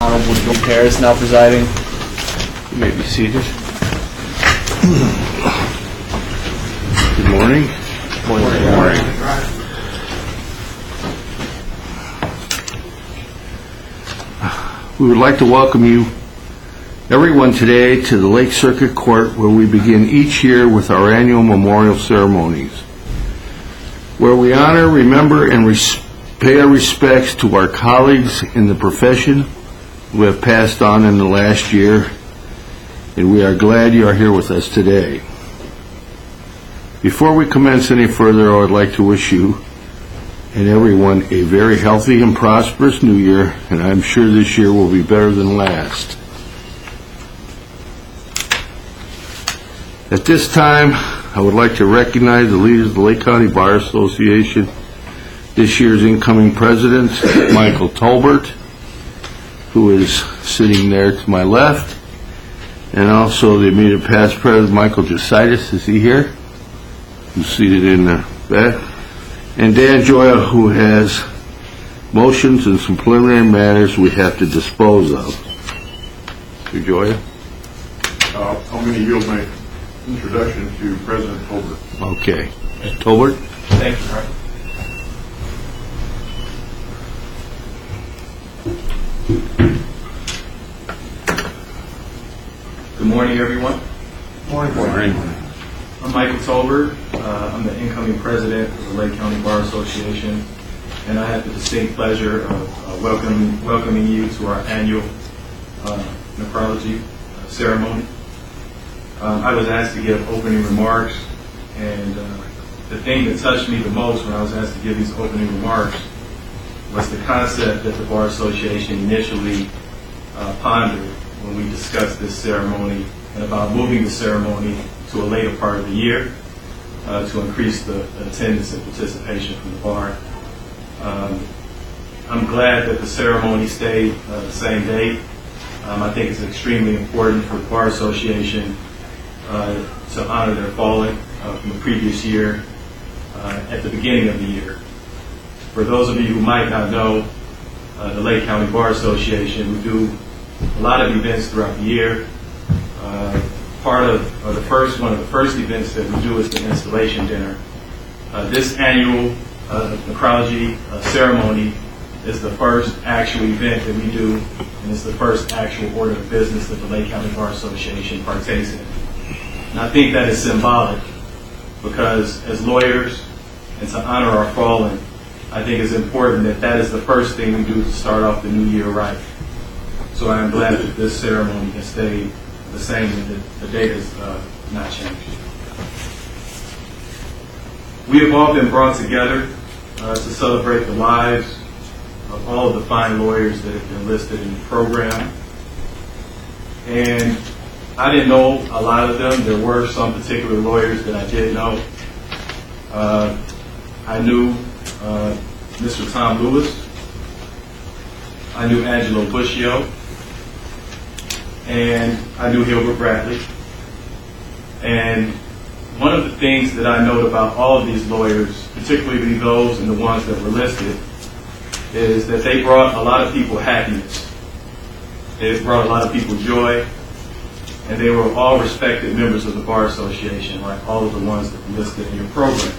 Honorable Joe Harris now presiding. You may be seated. Good morning. Good morning. We would like to welcome everyone today to the Lake Circuit Court, where we begin each year with our annual memorial ceremonies, where we honor, remember, and pay our respects to our colleagues in the profession who have passed on in the last year, and we are glad you are here with us today. Before we commence any further, I would like to wish you and everyone a very healthy and prosperous new year, and I'm sure this year will be better than last. At this time, I would like to recognize the leaders of the Lake County Bar Association, this year's incoming president, Michael Tolbert, who is sitting there to my left, and also the immediate past president, Michael Jositis. Is he here? Who's seated in the back. And Dan Joya, who has motions and some preliminary matters we have to dispose of. Mr. Joya? I'm going to yield my introduction to President Tolbert. Okay. Tolbert? Thank you, Mark. Good morning, everyone. Morning. I'm Michael Tolbert. I'm the incoming president of the Lake County Bar Association, and I have the distinct pleasure of welcoming you to our annual necrology ceremony. I was asked to give opening remarks, and the thing that touched me the most when I was asked to give these opening remarks was the concept that the Bar Association initially pondered when we discussed this ceremony and about moving the ceremony to a later part of the year to increase the attendance and participation from the bar. I'm glad that the ceremony stayed the same date. I think it's extremely important for the Bar Association to honor their fallen from the previous year at the beginning of the year. For those of you who might not know, the Lake County Bar Association, we do a lot of events throughout the year. One of the first events that we do is the installation dinner. This annual necrology ceremony is the first actual event that we do, and it's the first actual order of business that the Lake County Bar Association partakes in. And I think that is symbolic because as lawyers and to honor our fallen, I think it's important that that is the first thing we do to start off the new year right. So I am glad that this ceremony has stayed the same and that the date has not changed. We have all been brought together to celebrate the lives of all of the fine lawyers that have been listed in the program. And I didn't know a lot of them. There were some particular lawyers that I did know. I knew Mr. Tom Lewis. I knew Angelo Buscio. And I knew Hilbert Bradley. And one of the things that I note about all of these lawyers, particularly those and the ones that were listed, is that they brought a lot of people happiness. They brought a lot of people joy. And they were all respected members of the Bar Association, like all of the ones that were listed in your program.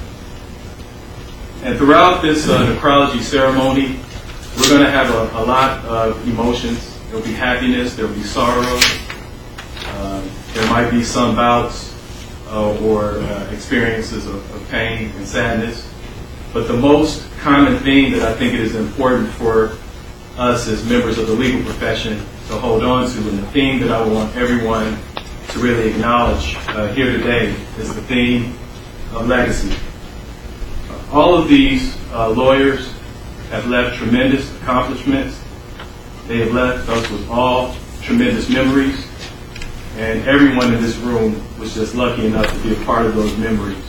And throughout this necrology ceremony, we're going to have a lot of emotions. There will be happiness, there will be sorrow, there might be some bouts or experiences of pain and sadness. But the most common thing that I think it is important for us as members of the legal profession to hold on to, and the theme that I want everyone to really acknowledge here today, is the theme of legacy. All of these lawyers have left tremendous accomplishments. They have left us with all tremendous memories, and everyone in this room was just lucky enough to be a part of those memories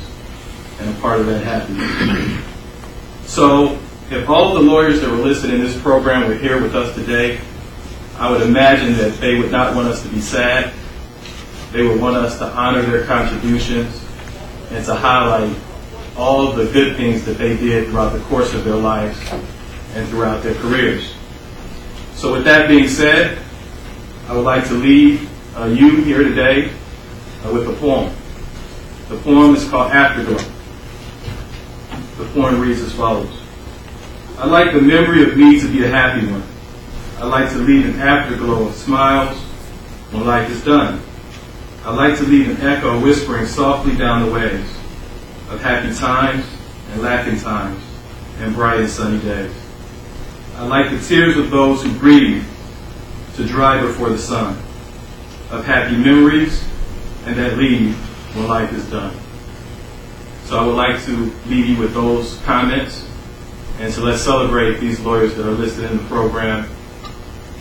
and a part of that happiness. So if all of the lawyers that were listed in this program were here with us today, I would imagine that they would not want us to be sad. They would want us to honor their contributions and to highlight all of the good things that they did throughout the course of their lives and throughout their careers. So with that being said, I would like to leave you here today with a poem. The poem is called Afterglow. The poem reads as follows. I'd like the memory of me to be a happy one. I'd like to leave an afterglow of smiles when life is done. I'd like to leave an echo whispering softly down the ways of happy times and laughing times and bright and sunny days. I'd like the tears of those who grieve to dry before the sun, of happy memories and that leave when life is done. So I would like to leave you with those comments, and so let's celebrate these lawyers that are listed in the program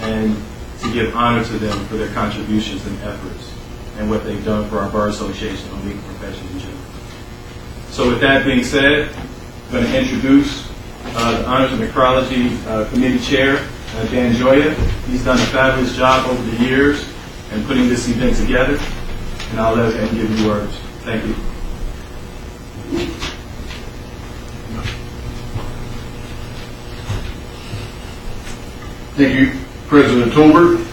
and to give honor to them for their contributions and efforts and what they've done for our Bar Association and legal profession in general. So with that being said, I'm going to introduce the Honors and Necrology Committee Chair, Dan Joya. He's done a fabulous job over the years in putting this event together, and I'll let him give you words. Thank you. Thank you, President Tolbert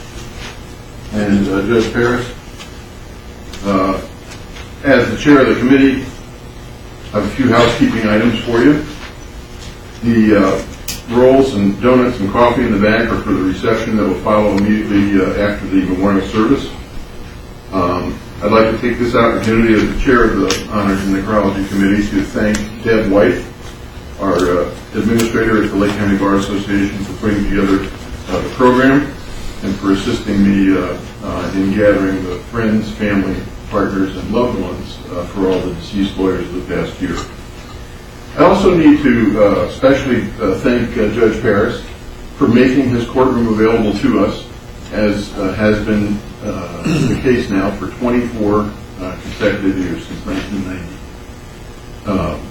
and Judge Paris. As the chair of the committee, I have a few housekeeping items for you. The rolls and donuts and coffee in the back are for the reception that will follow immediately after the memorial service. I'd like to take this opportunity as the chair of the Honors and Necrology Committee to thank Deb White, our administrator at the Lake County Bar Association, for putting together the program and for assisting me in gathering the friends, family, partners, and loved ones for all the deceased lawyers of the past year. I also need to especially thank Judge Paris for making his courtroom available to us, as has been the case now for 24 consecutive years since 1990.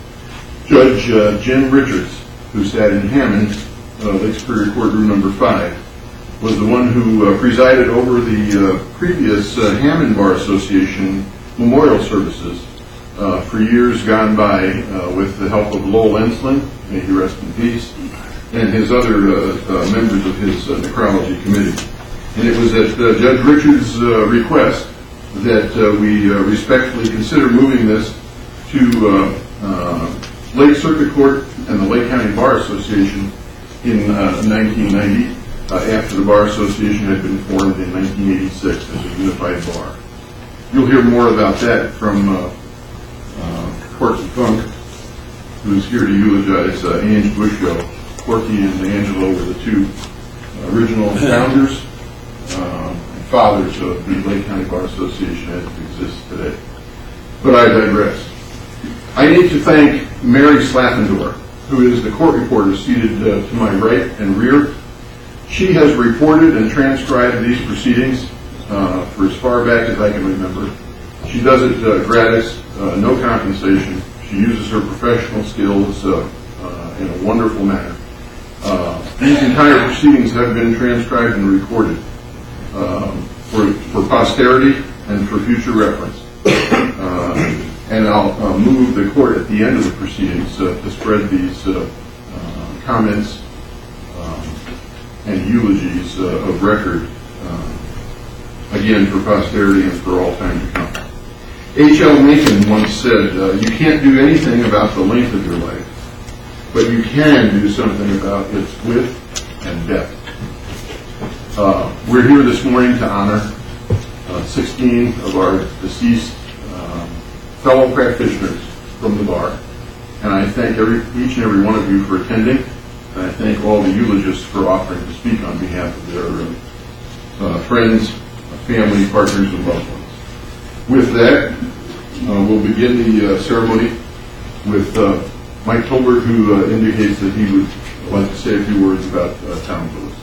Judge Jim Richards, who sat in Hammond, Lake Superior Courtroom number 5, was the one who presided over the previous Hammond Bar Association memorial services for years gone by with the help of Lowell Enslin, may he rest in peace, and his other members of his necrology committee. And it was at Judge Richards' request that we respectfully consider moving this to Lake Circuit Court and the Lake County Bar Association in 1990, after the Bar Association had been formed in 1986 as a unified bar. You'll hear more about that from Corky Funk, who's here to eulogize Ange Bushko. Corky and Angelo were the two original founders and fathers of the Lake County Bar Association as it exists today. But I digress. I need to thank Mary Slappendor, who is the court reporter seated to my right and rear. She has reported and transcribed these proceedings for as far back as I can remember. She does it gratis, no compensation. She uses her professional skills in a wonderful manner. These entire proceedings have been transcribed and recorded for posterity and for future reference. And I'll move the court at the end of the proceedings to spread these comments and eulogies of record, again, for posterity and for all time to come. H.L. Lincoln once said, you can't do anything about the length of your life, but you can do something about its width and depth. We're here this morning to honor 16 of our deceased fellow practitioners from the bar. And I thank each and every one of you for attending, and I thank all the eulogists for offering to speak on behalf of their friends, family, partners, and loved ones. With that, we'll begin the ceremony with Mike Tolbert, who indicates that he would like to say a few words about Tom Lewis.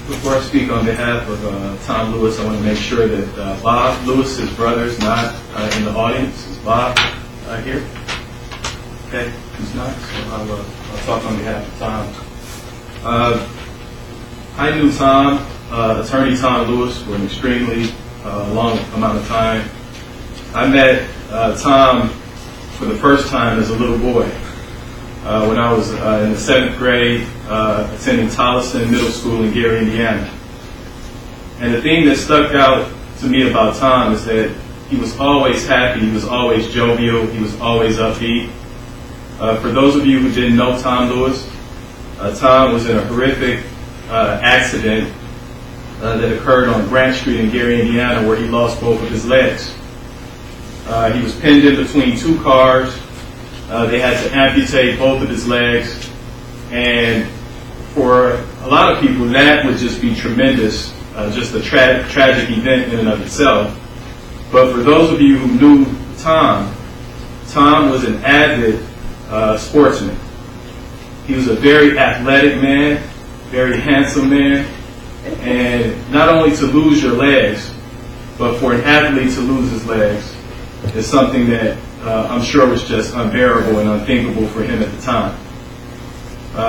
Before I speak on behalf of Tom Lewis, I want to make sure that Bob Lewis, his brother, is not in the audience. Is Bob here? Okay, he's not, so I'll talk on behalf of Tom. I knew Tom, attorney Tom Lewis, for an extremely a long amount of time. I met Tom for the first time as a little boy when I was in the 7th grade, attending Tolleson Middle School in Gary, Indiana. And the thing that stuck out to me about Tom is that he was always happy, he was always jovial, he was always upbeat. For those of you who didn't know Tom Lewis, Tom was in a horrific accident that occurred on Grant Street in Gary, Indiana, where he lost both of his legs. He was pinned in between two cars. They had to amputate both of his legs. And for a lot of people, that would just be tremendous, just a tragic event in and of itself. But for those of you who knew Tom was an avid sportsman. He was a very athletic man, very handsome man, and not only to lose your legs, but for an athlete to lose his legs is something that I'm sure was just unbearable and unthinkable for him at the time.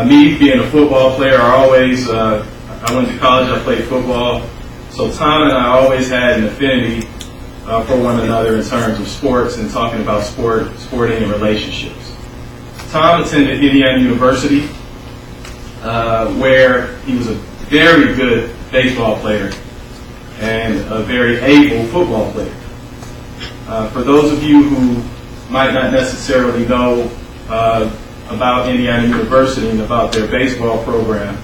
Me being a football player, I went to college, I played football, so Tom and I always had an affinity for one another in terms of sports and talking about sporting and relationships. Tom attended Indiana University, where he was a very good baseball player and a very able football player. For those of you who might not necessarily know about Indiana University and about their baseball program,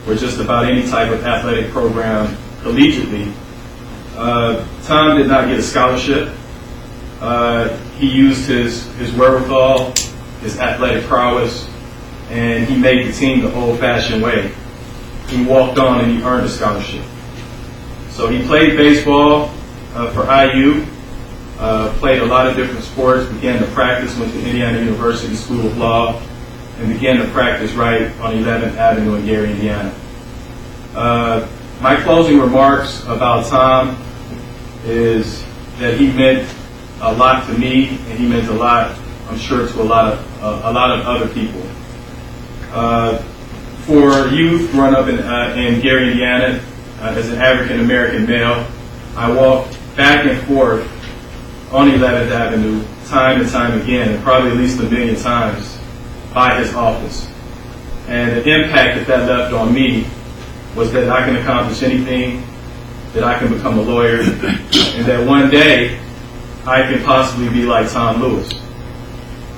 or just about any type of athletic program collegiately, Tom did not get a scholarship. He used his wherewithal, his athletic prowess, and he made the team the old-fashioned way. He walked on and he earned a scholarship. So he played baseball for IU, played a lot of different sports, began to practice, went to Indiana University School of Law, and began to practice right on 11th Avenue in Gary, Indiana. My closing remarks about Tom is that he meant a lot to me, and he meant a lot, I'm sure, to a lot of other people. For youth growing up in Gary, Indiana, as an African American male, I walked back and forth on 11th Avenue time and time again, and probably at least 1 million times, by his office. And the impact that left on me was that I can accomplish anything, that I can become a lawyer, and that one day I can possibly be like Tom Lewis.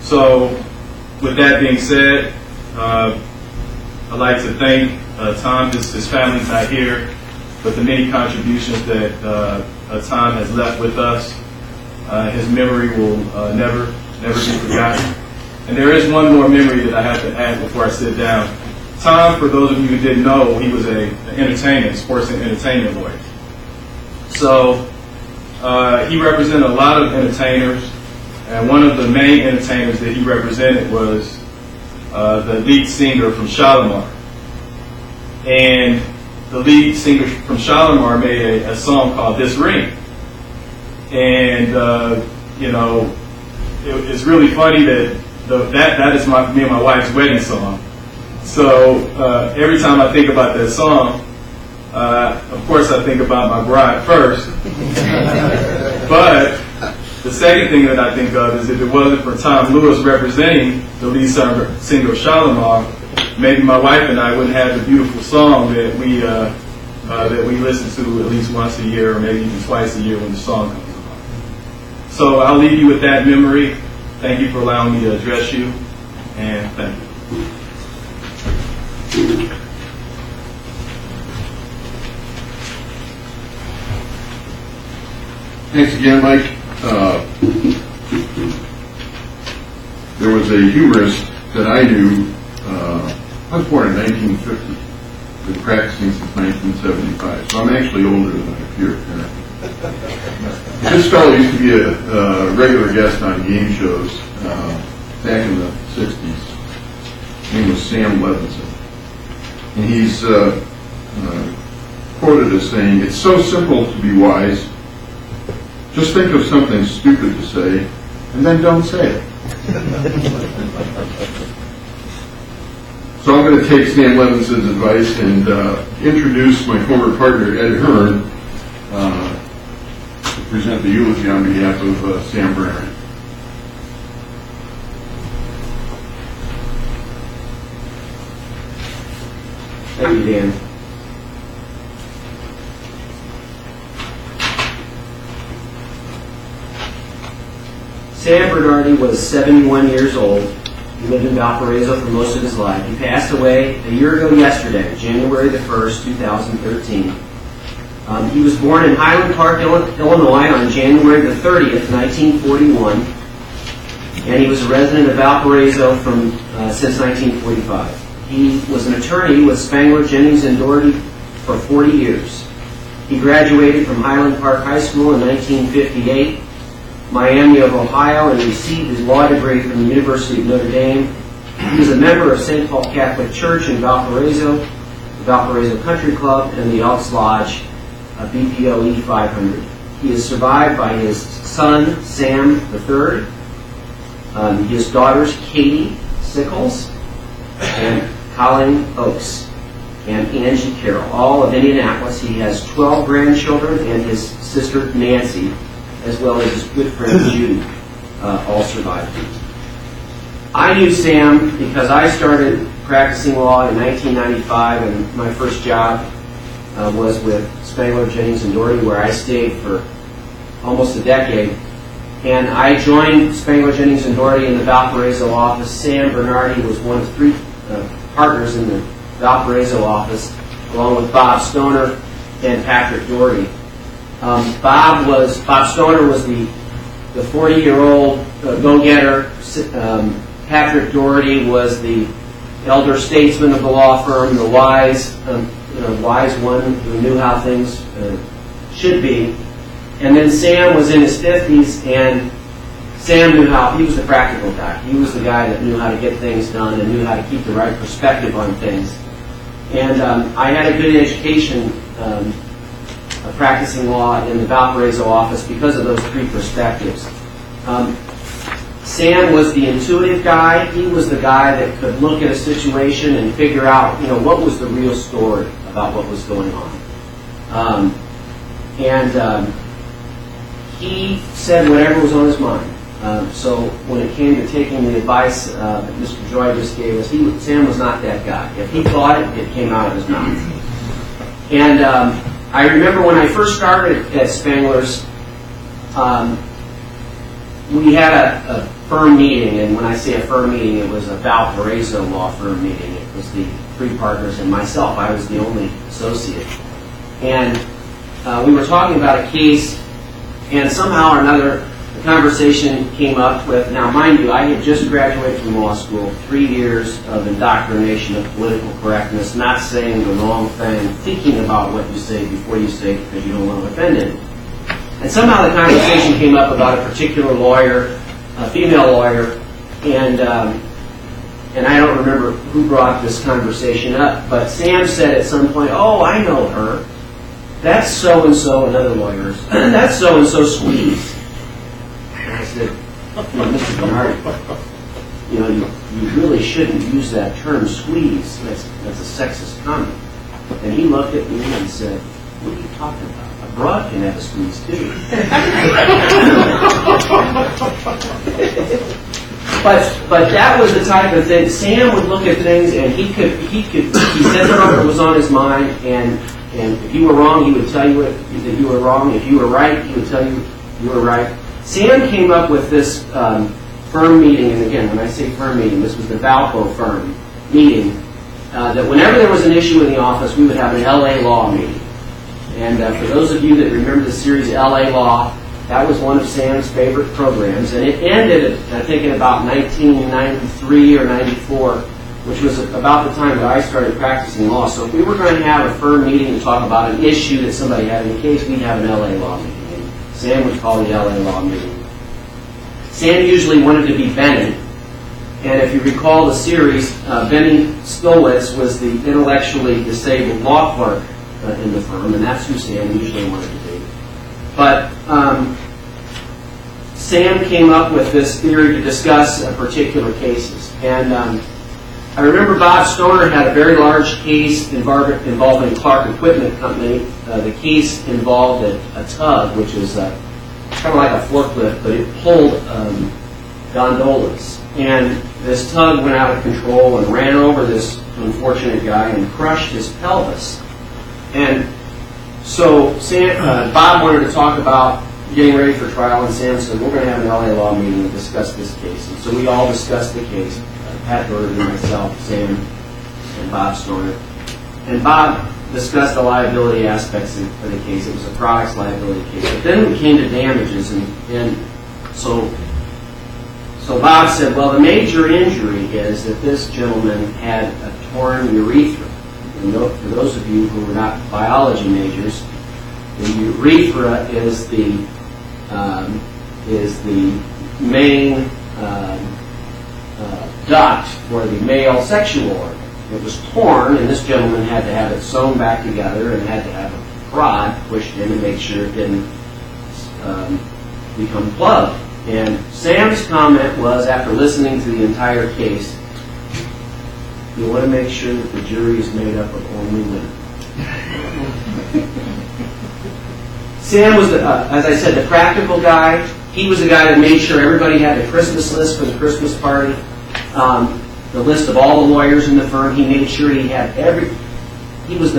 So, with that being said, I'd like to thank Tom. His family's not here, but the many contributions that Tom has left with us. His memory will never be forgotten. And there is one more memory that I have to add before I sit down. Tom, for those of you who didn't know, he was an entertainment, sports and entertainment lawyer. So he represented a lot of entertainers, and one of the main entertainers that he represented was the lead singer from Shalimar. And the lead singer from Shalimar made a song called This Ring. And, it's really funny that that is me and my wife's wedding song. So every time I think about that song, of course I think about my bride first. But the second thing that I think of is if it wasn't for Tom Lewis representing the lead singer of Shalimar, maybe my wife and I wouldn't have the beautiful song that we listen to at least once a year or maybe even twice a year when the song comes along. So I'll leave you with that memory. Thank you for allowing me to address you, and thank you. Thanks again, Mike. There was a humorist that I knew. I was born in 1950. Been practicing since 1975, so I'm actually older than I appear, apparently. This fellow used to be a regular guest on game shows back in the 60s. His name was Sam Levinson. And he's quoted as saying, "It's so simple to be wise. Just think of something stupid to say, and then don't say it." So I'm going to take Sam Levinson's advice and introduce my former partner, Ed Hearn, present the eulogy on behalf of Sam Bernard. Thank you, Dan. Sam Bernardi was 71 years old. He lived in Valparaiso for most of his life. He passed away a year ago yesterday, January the 1st, 2013. He was born in Highland Park, Illinois on January the 30th, 1941, and he was a resident of Valparaiso since 1945. He was an attorney with Spangler, Jennings, and Doherty for 40 years. He graduated from Highland Park High School in 1958, Miami of Ohio, and received his law degree from the University of Notre Dame. He was a member of St. Paul Catholic Church in Valparaiso, the Valparaiso Country Club, and the Elks Lodge, BPOE 500. He is survived by his son, Sam III, his daughters, Katie Sickles and Colleen Oakes, and Angie Carroll, all of Indianapolis. He has 12 grandchildren and his sister, Nancy, as well as his good friend Judy, all survived him. I knew Sam because I started practicing law in 1995, and my first job was with Spangler, Jennings, and Doherty, where I stayed for almost a decade. And I joined Spangler, Jennings, and Doherty in the Valparaiso office. Sam Bernardi was one of three partners in the Valparaiso office, along with Bob Stoner and Patrick Doherty. Bob Stoner was the 40-year-old go-getter. Patrick Doherty was the elder statesman of the law firm, the wise one who knew how things should be. And then Sam was in his 50s, and Sam knew he was the practical guy. He was the guy that knew how to get things done and knew how to keep the right perspective on things. And I had a good education practicing law in the Valparaiso office because of those three perspectives. Sam was the intuitive guy. He was the guy that could look at a situation and figure out, what was the real story about what was going on. He said whatever was on his mind. So when it came to taking the advice that Mr. Joy just gave us, Sam was not that guy. If he thought it, it came out of his mouth. And I remember when I first started at Spangler's, we had a firm meeting, and when I say a firm meeting, it was a Valparaiso law firm meeting. It was the three partners and myself. I was the only associate. And we were talking about a case, and somehow or another, the conversation came up with, now mind you, I had just graduated from law school, 3 years of indoctrination of political correctness, not saying the wrong thing, thinking about what you say before you say it because you don't want to offend anyone. And somehow the conversation came up about a particular lawyer, a female lawyer, and I don't remember who brought this conversation up, but Sam said at some point, "Oh, I know her. That's so-and-so," another lawyer, "that's so-and-so Squeeze." And I said, "Mr. Bernardi, you really shouldn't use that term, squeeze. That's a sexist comment." And he looked at me and said, "What are you talking about? A broad can have a squeeze too." But that was the type of thing. Sam would look at things, and he said whatever was on his mind, and if you were wrong, he would tell you that you were wrong. If you were right, he would tell you you were right. Sam came up with this firm meeting, and again, when I say firm meeting, this was the Valpo firm meeting, that whenever there was an issue in the office, we would have an LA Law meeting. And for those of you that remember the series LA Law, that was one of Sam's favorite programs, and it ended, I think, in about 1993 or 94, which was about the time that I started practicing law. So if we were going to have a firm meeting to talk about an issue that somebody had in the case, we'd have an LA Law meeting. And Sam would call the LA Law meeting. Sam usually wanted to be Benny, and if you recall the series, Benny Stolitz was the intellectually disabled law clerk in the firm, and that's who Sam usually wanted to be. But Sam came up with this theory to discuss particular cases. And I remember Bob Stoner had a very large case involving Clark Equipment Company. The case involved a tug, which is kind of like a forklift, but it pulled gondolas. And this tug went out of control and ran over this unfortunate guy and crushed his pelvis. And so Bob wanted to talk about getting ready for trial, and Sam said, we're going to have an LA law meeting and discuss this case. And so we all discussed the case, Pat Doherty, myself, Sam, and Bob Stoner. And Bob discussed the liability aspects of the case. It was a products liability case. But then we came to damages, and so Bob said, well, the major injury is that this gentleman had a torn urethra. And for those of you who are not biology majors, the urethra is the main duct for the male sexual organ. It was torn, and this gentleman had to have it sewn back together and had to have a prod pushed in to make sure it didn't become plugged. And Sam's comment was, after listening to the entire case, you want to make sure that the jury is made up of only women. Sam was, as I said, the practical guy. He was the guy that made sure everybody had a Christmas list for the Christmas party, the list of all the lawyers in the firm. He made sure he had He was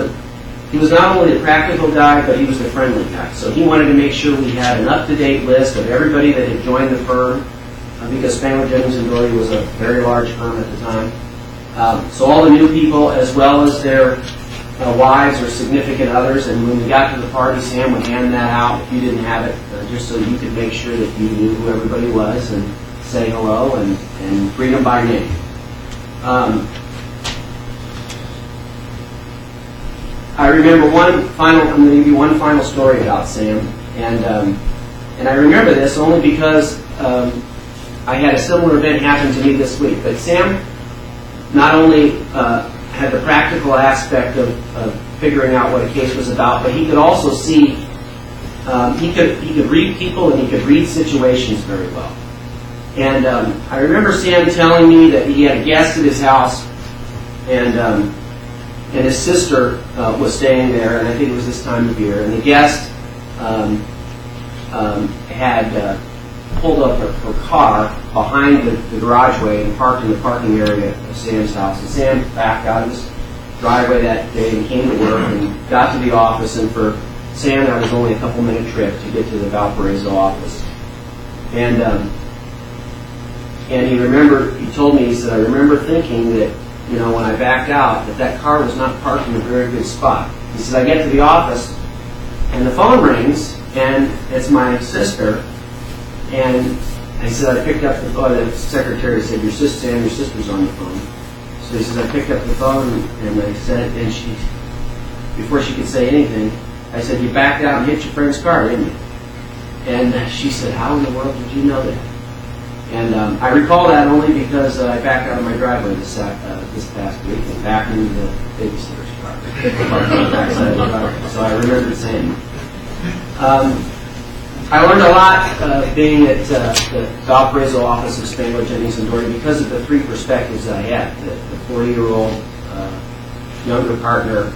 not only the practical guy, but he was the friendly guy. So he wanted to make sure we had an up-to-date list of everybody that had joined the firm, because Spangler, Jennings & Doherty was a very large firm at the time. So all the new people, as well as their wives or significant others, and when we got to the party, Sam would hand that out if you didn't have it, just so you could make sure that you knew who everybody was and say hello and greet them by name. I remember I'm going to give you one final story about Sam, and I remember this only because I had a similar event happen to me this week. But Sam not only had the practical aspect of figuring out what a case was about, but he could also see, he could read people and he could read situations very well. And I remember Sam telling me that he had a guest at his house, and his sister was staying there, and I think it was this time of year, and the guest had pulled up her car behind the garageway and parked in the parking area of Sam's house. And Sam backed out of his driveway that day and came to work and got to the office, and for Sam that was only a couple-minute trip to get to the Valparaiso office. And he told me, he said, I remember thinking that, when I backed out, that car was not parked in a very good spot. He says, I get to the office, and the phone rings, and it's my sister, and I said, I picked up the phone. The secretary said, your sister's on the phone. So he says, I picked up the phone, and I said, and before she could say anything, I said, you backed out and hit your friend's car, didn't you? And she said, how in the world did you know that? And I recall that only because I backed out of my driveway this past week and backed into the babysitter's car. So I remember saying. I learned a lot being at the Valparaiso office of Spangler, Jennings & Doherty because of the three perspectives that I had. The 40-year-old younger partner,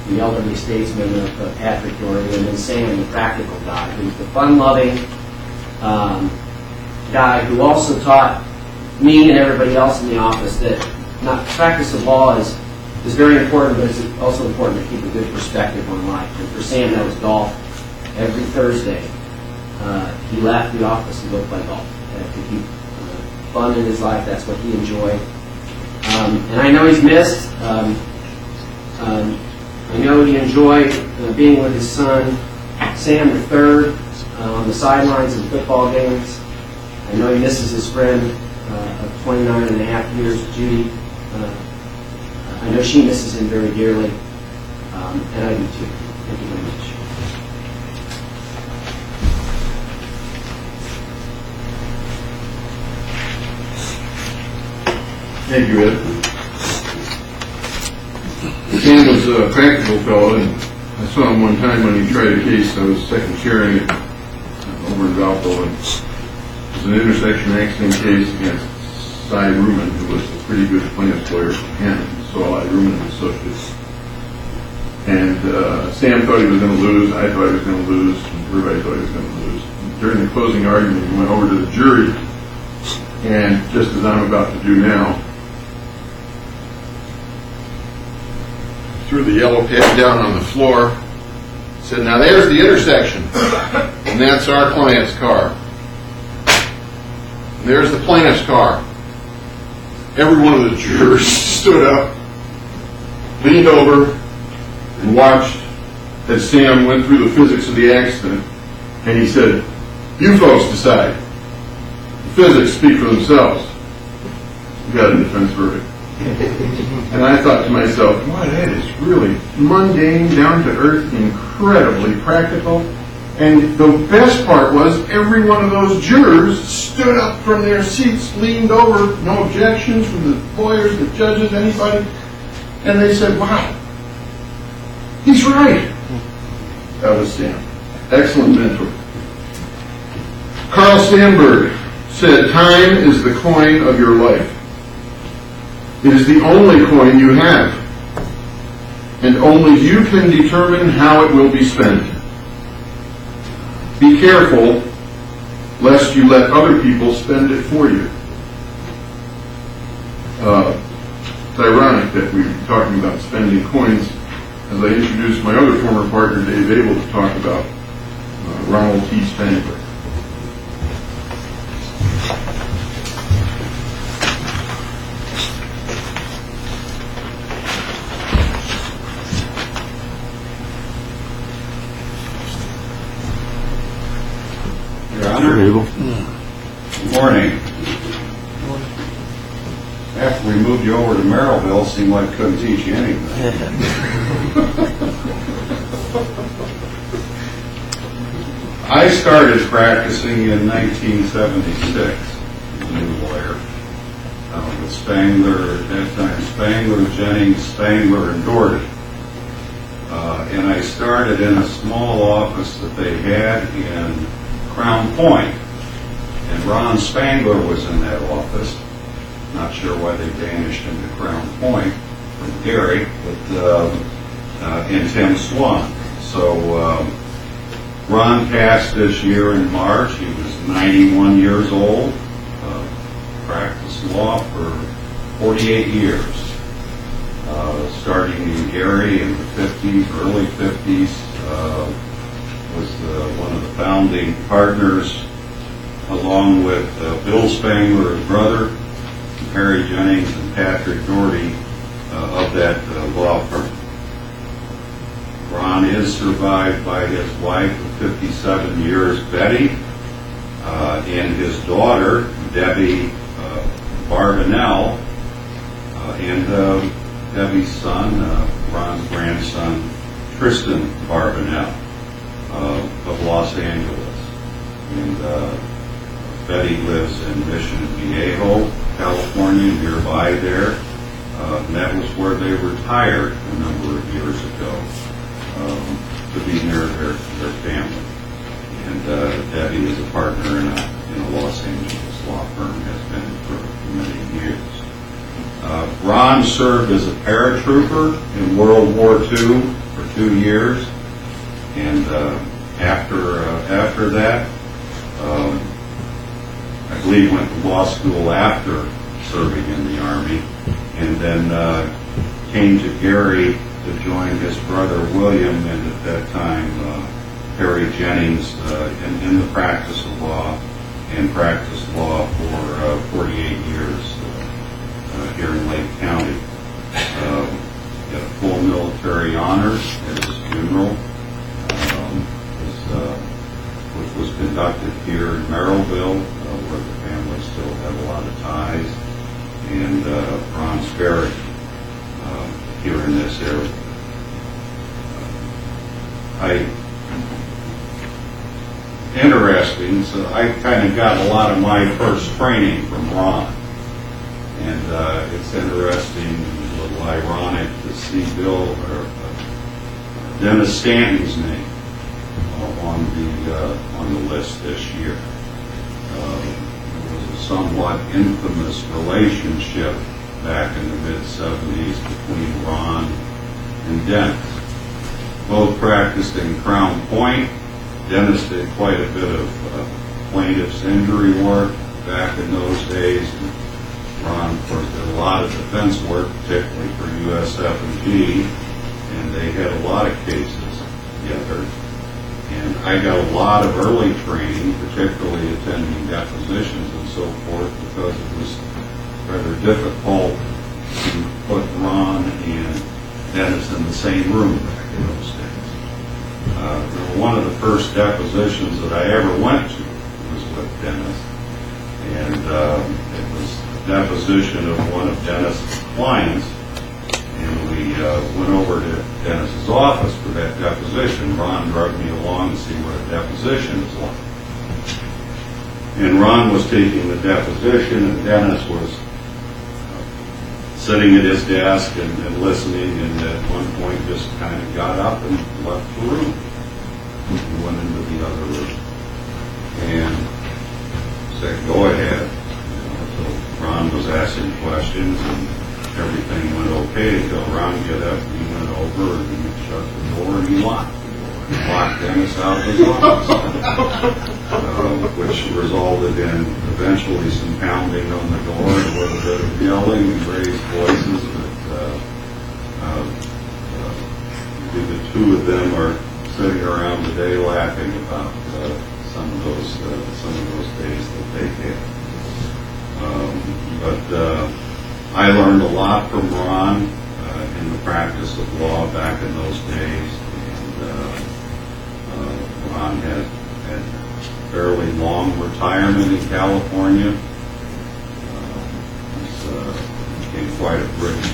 the elderly statesman of Patrick Doherty, and then Sam, the practical guy, who's the fun-loving guy who also taught me and everybody else in the office that practice of law is very important, but it's also important to keep a good perspective on life. And for Sam, that was golf. Every Thursday, he left the office to go play golf. To keep fun in his life, that's what he enjoyed. And I know he's missed. I know he enjoyed being with his son, Sam the III, on the sidelines of football games. I know he misses his friend of 29 and a half years, Judy. I know she misses him very dearly, and I do too. Thank you very much. Thank you, Ed. Sam was a practical fellow, and I saw him one time when he tried a case. I was second chairing it over in Valpo, and it was an intersection accident case against Cy Ruman, who was a pretty good plaintiff's lawyer from Hammond, so Cy Ruman and Associates. And Sam thought he was going to lose, I thought he was going to lose, and everybody thought he was going to lose. During the closing argument, we went over to the jury, and just as I'm about to do now, threw the yellow pad down on the floor, said, "Now there's the intersection, and that's our client's car. And there's the plaintiff's car." Every one of the jurors stood up, leaned over, and watched as Sam went through the physics of the accident, and he said, "You folks decide. The physics speak for themselves." We got a defense verdict. And I thought to myself, wow, that is really mundane, down-to-earth, incredibly practical. And the best part was every one of those jurors stood up from their seats, leaned over, no objections from the lawyers, the judges, anybody, and they said, wow, he's right. That was Sam. Excellent mentor. Carl Sandburg said, "Time is the coin of your life. It is the only coin you have, and only you can determine how it will be spent. Be careful lest you let other people spend it for you." It's ironic that we're talking about spending coins as I introduced my other former partner, Dave Abel, to talk about Ronald T. Spangler. Your Honor. Abel. Good morning. After we moved you over to Merrillville, it seemed like I couldn't teach you anything. I started practicing in 1976 as a new lawyer with Spangler, at that time Spangler, Jennings, Spangler, and Doherty. And I started in a small office that they had in Crown Point. And Ron Spangler was in that office. Not sure why they vanished into Crown Point from Gary, but and Tim Swan. So Ron passed this year in March. He was 91 years old. Practiced law for 48 years. Starting in Gary in the 50s, early 50s. Was one of the founding partners, along with Bill Spangler, his brother, Harry Jennings, and Patrick Doherty of that law firm. Ron is survived by his wife of 57 years, Betty, and his daughter, Debbie Barbanel, and Debbie's son, Ron's grandson, Tristan Barbanel of Los Angeles. And Betty lives in Mission Viejo, California, nearby there. And that was where they retired a number of years ago to be near their family. And Debbie is a partner in a Los Angeles law firm, has been for many years. Ron served as a paratrooper in World War II for 2 years. And after that, I believe went to law school after serving in the Army, and then came to Gary to join his brother William, and at that time Harry Jennings in the practice of law, and practiced law for 48 years here in Lake County. Got a full military honors at his funeral, which was conducted here in Merrillville, where the family still have a lot of ties, and Ron's buried here in this area. Interesting, so I kind of got a lot of my first training from Ron, and it's interesting, a little ironic to see Bill or Dennis Stanton's name on the list this year. There was a somewhat infamous relationship back in the mid-'70s between Ron and Dennis. both practiced in Crown Point. Dennis did quite a bit of plaintiff's injury work back in those days. Ron, of course, did a lot of defense work, particularly for USF&G, and they had a lot of cases together. And I got a lot of early training, particularly attending depositions and so forth, because it was rather difficult to put Ron and Dennis in the same room back in those days. One of the first depositions that I ever went to was with Dennis, and it was a deposition of one of Dennis's clients, and we went over to Dennis's office for that deposition. Ron drugged me along to see what a deposition is like. And Ron was taking the deposition, and Dennis was sitting at his desk and listening, and at one point just kind of got up and left the room. He went into the other room and said, "Go ahead." So Ron was asking questions, and everything went okay until Ron got up and he went over and he shut the door and he locked Dennis out of his office, which resulted in eventually some pounding on the door and a little bit of yelling and raised voices. But the two of them are sitting around today laughing about some of those days that they had. But I learned a lot from Ron in the practice of law back in those days, and Ron had fairly long retirement in California. Became quite a bridge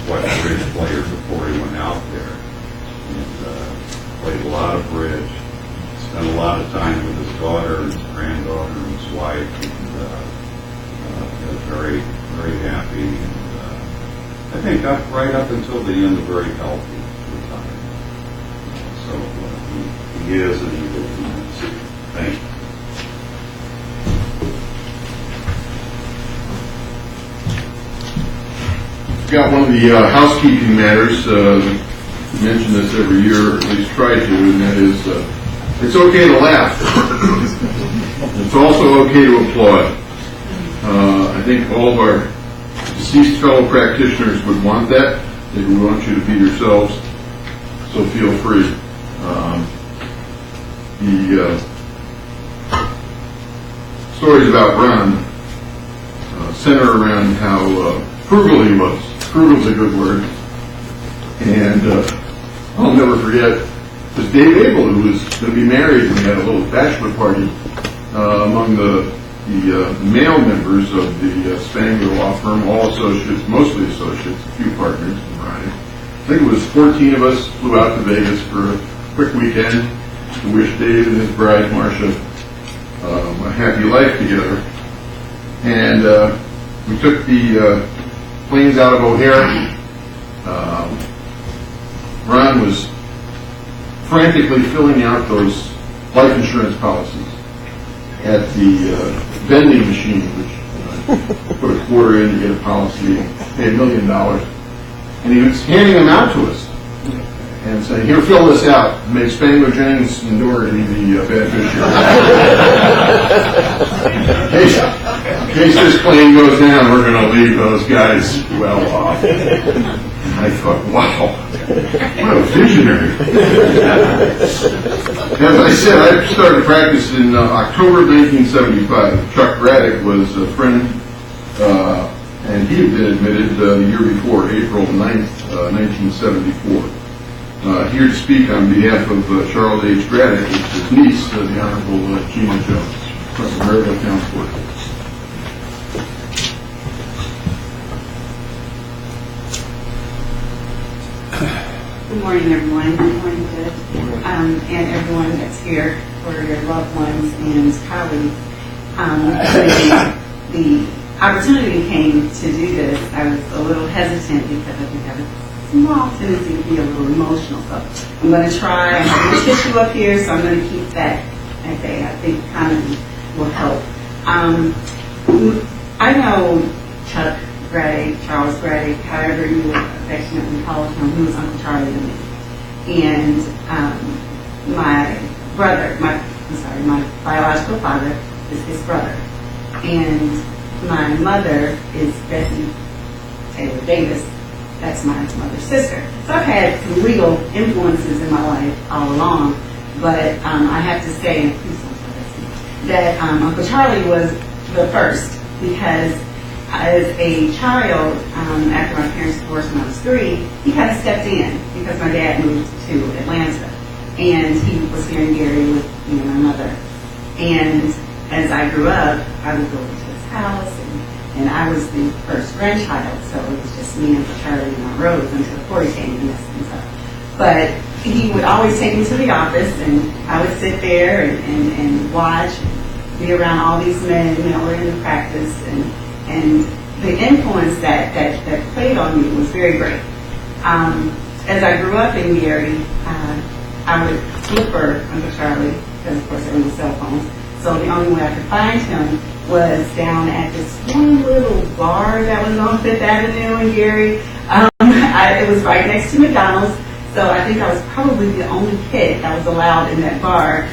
player before he went out there, and played a lot of bridge. Spent a lot of time with his daughter, and his granddaughter, and his wife, and was very, very happy. And I think right up until the end, a very healthy retirement. So he is, and he will be. Thank you. Got one of the housekeeping matters. We mention this every year, or at least try to, and that is, it's okay to laugh. It's also okay to applaud. I think all of our deceased fellow practitioners would want that. They would want you to be yourselves, so feel free. The stories about Ron center around how frugal he was. Frugal's a good word. And I'll never forget, was Dave Abel, who was going to be married, and we had a little bachelor party among the male members of the Spangler law firm, all associates, mostly associates, a few partners in Ryan. I think it was 14 of us flew out to Vegas for a quick weekend to wish Dave and his bride, Marcia, a happy life together. And we took the planes out of O'Hare. Ron was frantically filling out those life insurance policies at the vending machine, which put a quarter in to get a policy, pay $1 million. And he was handing them out to us and saying, "Here, fill this out. Make Spangler, Jennings, and Doherty the beneficiary. In case this plane goes down, we're going to leave those guys well off." And I thought, wow, what a visionary. As I said, I started practice in October of 1975. Chuck Braddock was a friend, and he had been admitted the year before, April 9th, 1974. Here to speak on behalf of Charles H. Braddock is his niece, the Honorable Gina Jones, from American Town Court. Good morning, everyone. Good morning, Judge, and everyone that's here for your loved ones and colleagues. The opportunity came to do this. I was a little hesitant because I think I have a small tendency to be a little emotional. So I'm going to try. I have a tissue up here, so I'm going to keep that. Okay, I think kind of will help. I know Chuck Braddock, Charles Braddock, however you affectionately call him, he was Uncle Charlie to me. And my brother, my biological father is his brother. And my mother is Bessie Taylor Davis. That's my mother's sister. So I've had some legal influences in my life all along. But I have to say that Uncle Charlie was the first, because as a child, after my parents divorced when I was 3, he kind of stepped in because my dad moved to Atlanta. And he was here in Gary with me and my mother. And as I grew up, I would go to his house, and I was the first grandchild, so it was just me and Uncle Charlie and our roads until Corey came and messed things up. But he would always take me to the office, and I would sit there and watch, and be around all these men, we're in the practice, and the influence that played on me was very great. As I grew up in Gary, I would look for Uncle Charlie, because of course there were no cell phones, so the only way I could find him was down at this one little bar that was on Fifth Avenue in Gary. It was right next to McDonald's. So I think I was probably the only kid that was allowed in that bar,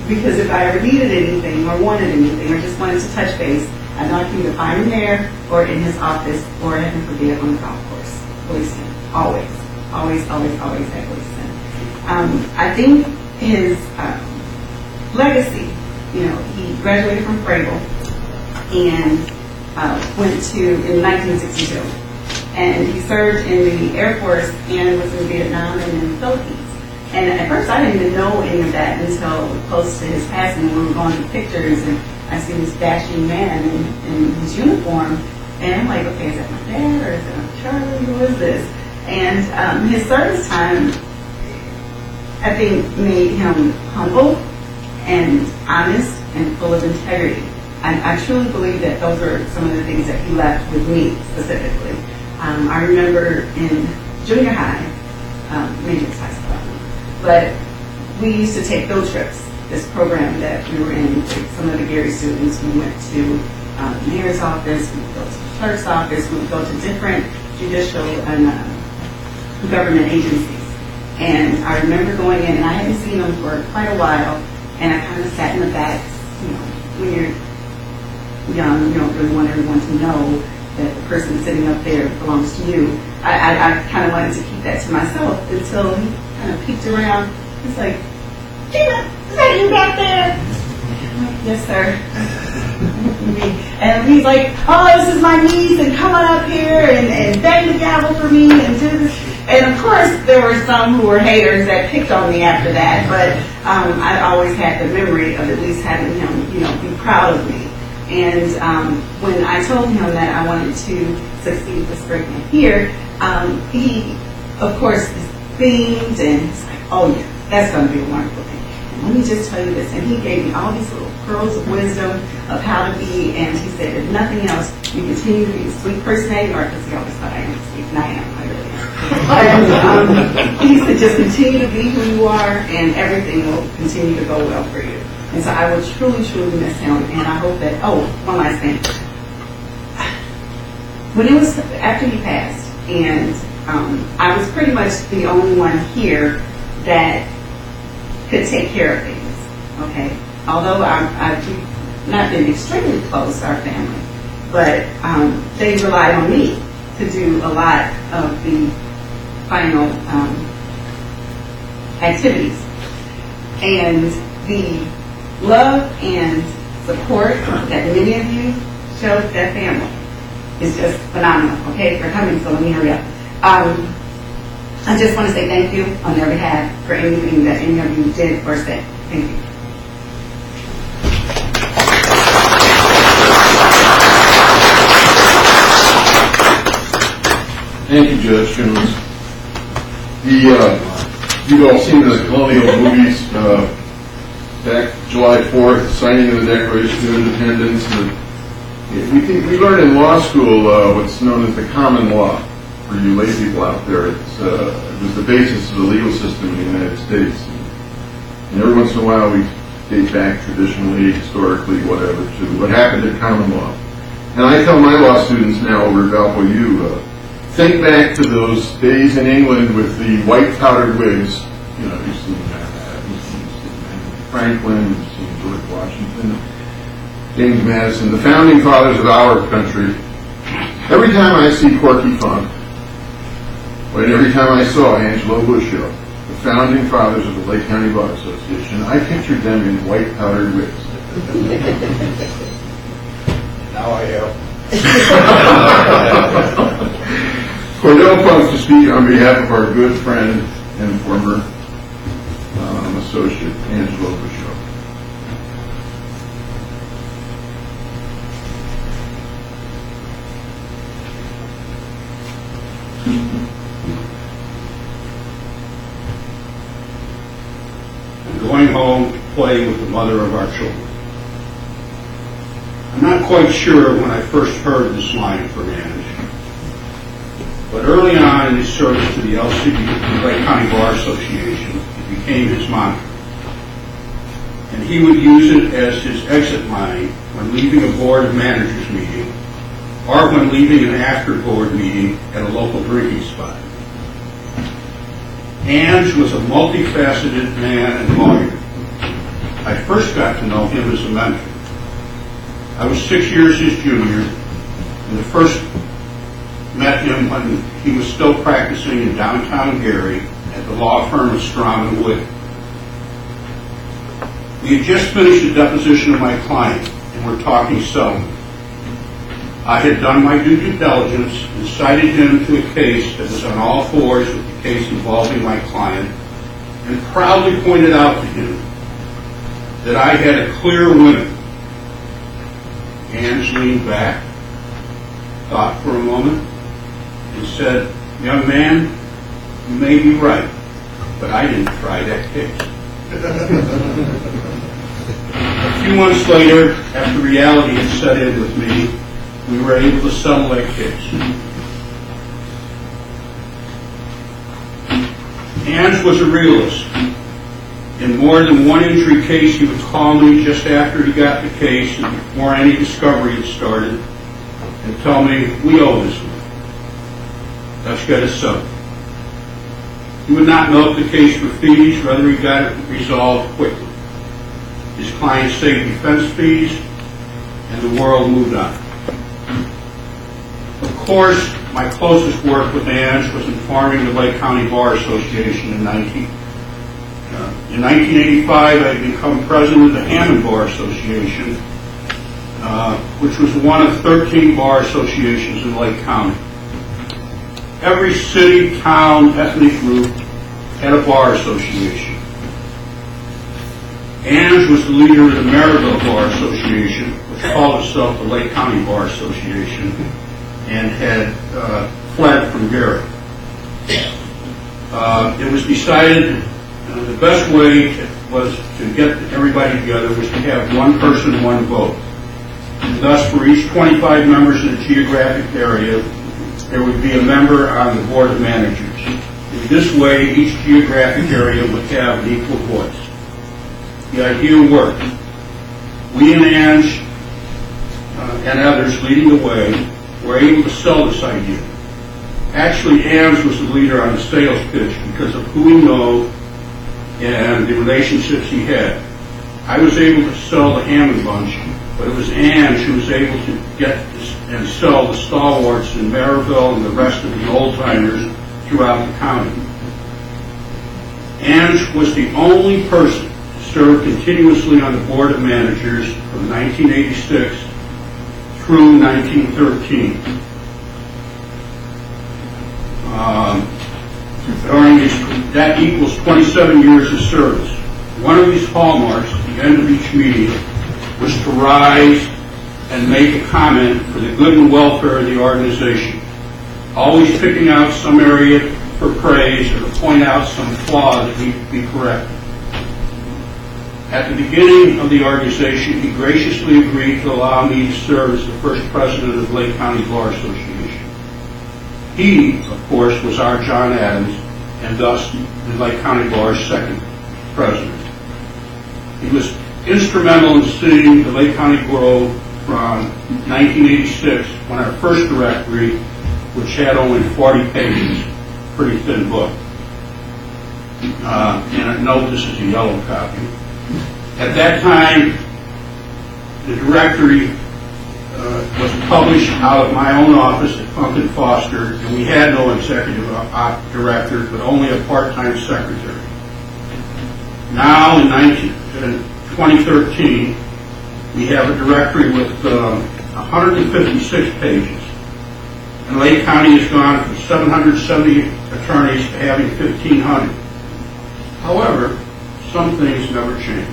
because if I ever needed anything or wanted anything or just wanted to touch base, I know I could either find him there or in his office or, heaven forbid, on the golf course. Policeman. Always had policeman. I think his legacy, he graduated from Frable and went to, in 1962. And he served in the Air Force and was in Vietnam and in the Philippines. And at first I didn't even know any of that until close to his passing, when we were going to pictures and I see this dashing man in his uniform. And I'm like, okay, is that my dad or is that Uncle Charlie? Who is this? And his service time, I think, made him humble and honest and full of integrity. I truly believe that those are some of the things that he left with me specifically. I remember in junior high, maybe it's high school, but we used to take field trips. This program that we were in, some of the Gary students, we went to the mayor's office, we would go to the clerk's office, we would go to different judicial and government agencies. And I remember going in, and I hadn't seen them for quite a while, and I kind of sat in the back. When you're young, you don't really want everyone to know that the person sitting up there belongs to you. I kind of wanted to keep that to myself until he kind of peeked around. He's like, Gina, is that you back there? I'm like, yes, sir. And he's like, oh, this is my niece, and come on up here and bang the gavel for me and do this. And of course, there were some who were haters that picked on me after that, but I always had the memory of at least having him, be proud of me. And when I told him that I wanted to succeed with spring camp here, he, of course, is beamed and he's like, oh yeah, that's going to be a wonderful thing. And let me just tell you this. And he gave me all these little pearls of wisdom of how to be. And he said, if nothing else, you continue to be the sweet person that you are, because he always thought I am sweet, and I am. I really am. And he said, just continue to be who you are, and everything will continue to go well for you. And so I will truly, truly miss him, and I hope that, one last thing. When it was after he passed, and I was pretty much the only one here that could take care of things, okay? Although I've not been extremely close, our family, but they relied on me to do a lot of the final activities. And the love and support that many of you showed that family is just phenomenal. Okay, for coming, so let me hurry up. I just want to say thank you on their behalf for anything that any of you did or said. Thank you. Thank you, Judge Jones. You've all seen the colonial movies, back July 4th, signing of the Declaration of Independence. We learned in law school what's known as the common law. For you lay people out there, it was the basis of the legal system in the United States. And every once in a while we date back traditionally, historically, whatever, to what happened in common law. And I tell my law students now over at Valpo U, think back to those days in England with the white powdered wigs. You know, you've seen Franklin, you've seen George Washington, James Madison, the founding fathers of our country. Every time I see Corky Funk, and every time I saw Angelo Buscio, the founding fathers of the Lake County Bar Association, I pictured them in white powdered wigs. Now I have. Cordell Funk to speak on behalf of our good friend and former associate, Angelo Buscio. I'm going home to play with the mother of our children. I'm not quite sure when I first heard this line from Ange, but early on in his service to the LCB, the Lake County Bar Association, it became his mantra. And he would use it as his exit line when leaving a board of managers meeting or when leaving an after-board meeting at a local drinking spot. Ange was a multifaceted man and lawyer. I first got to know him as a mentor. I was 6 years his junior, and I first met him when he was still practicing in downtown Gary at the law firm of Strom and Wood. We had just finished a deposition of my client, and were talking settlement. I had done my due diligence and cited him to a case that was on all fours with the case involving my client, and proudly pointed out to him that I had a clear winner. Ange leaned back, thought for a moment, and said, "Young man, you may be right, but I didn't try that case." A few months later, after reality had set in with me, we were able to settle that case. Ange was a realist. In more than one injury case, he would call me just after he got the case and before any discovery had started and tell me, "We owe this one. Let's get it settled." He would not milk the case for fees, rather he got it resolved quickly. His clients saved defense fees, and the world moved on. Of course, my closest work with Ange was in forming the Lake County Bar Association in 1985. I had become president of the Hammond Bar Association, which was one of 13 bar associations in Lake County. Every city, town, ethnic group had a bar association. Ange was the leader of the Maryville Bar Association, which called itself the Lake County Bar Association, and had fled from Gary. It was decided the best way was to get everybody together was to have one person, one vote. And thus, for each 25 members in a geographic area, there would be a member on the board of managers. In this way, each geographic area would have an equal voice. The idea worked. We and Ange and others leading the way were able to sell this idea. Actually, Ange was the leader on the sales pitch because of who we know and the relationships he had. I was able to sell the Hammond bunch, but it was Ange who was able to get and sell the stalwarts in Maryville and the rest of the old-timers throughout the county. Ange was the only person to serve continuously on the Board of Managers from 1986 through 1913. That equals 27 years of service. One of these hallmarks at the end of each meeting was to rise and make a comment for the good and welfare of the organization, always picking out some area for praise or to point out some flaw that needed to be corrected. At the beginning of the organization, he graciously agreed to allow me to serve as the first president of the Lake County Bar Association. He, of course, was our John Adams, and thus the Lake County Bar's second president. He was instrumental in seeing the Lake County grow from 1986, when our first directory which had only 40 pages, pretty thin book. And I note this is a yellow copy. At that time, the directory was published out of my own office at Funk and Foster, and we had no executive director, but only a part-time secretary. Now, in 2013, we have a directory with 156 pages, and Lake County has gone from 770 attorneys to having 1,500. However, some things never change.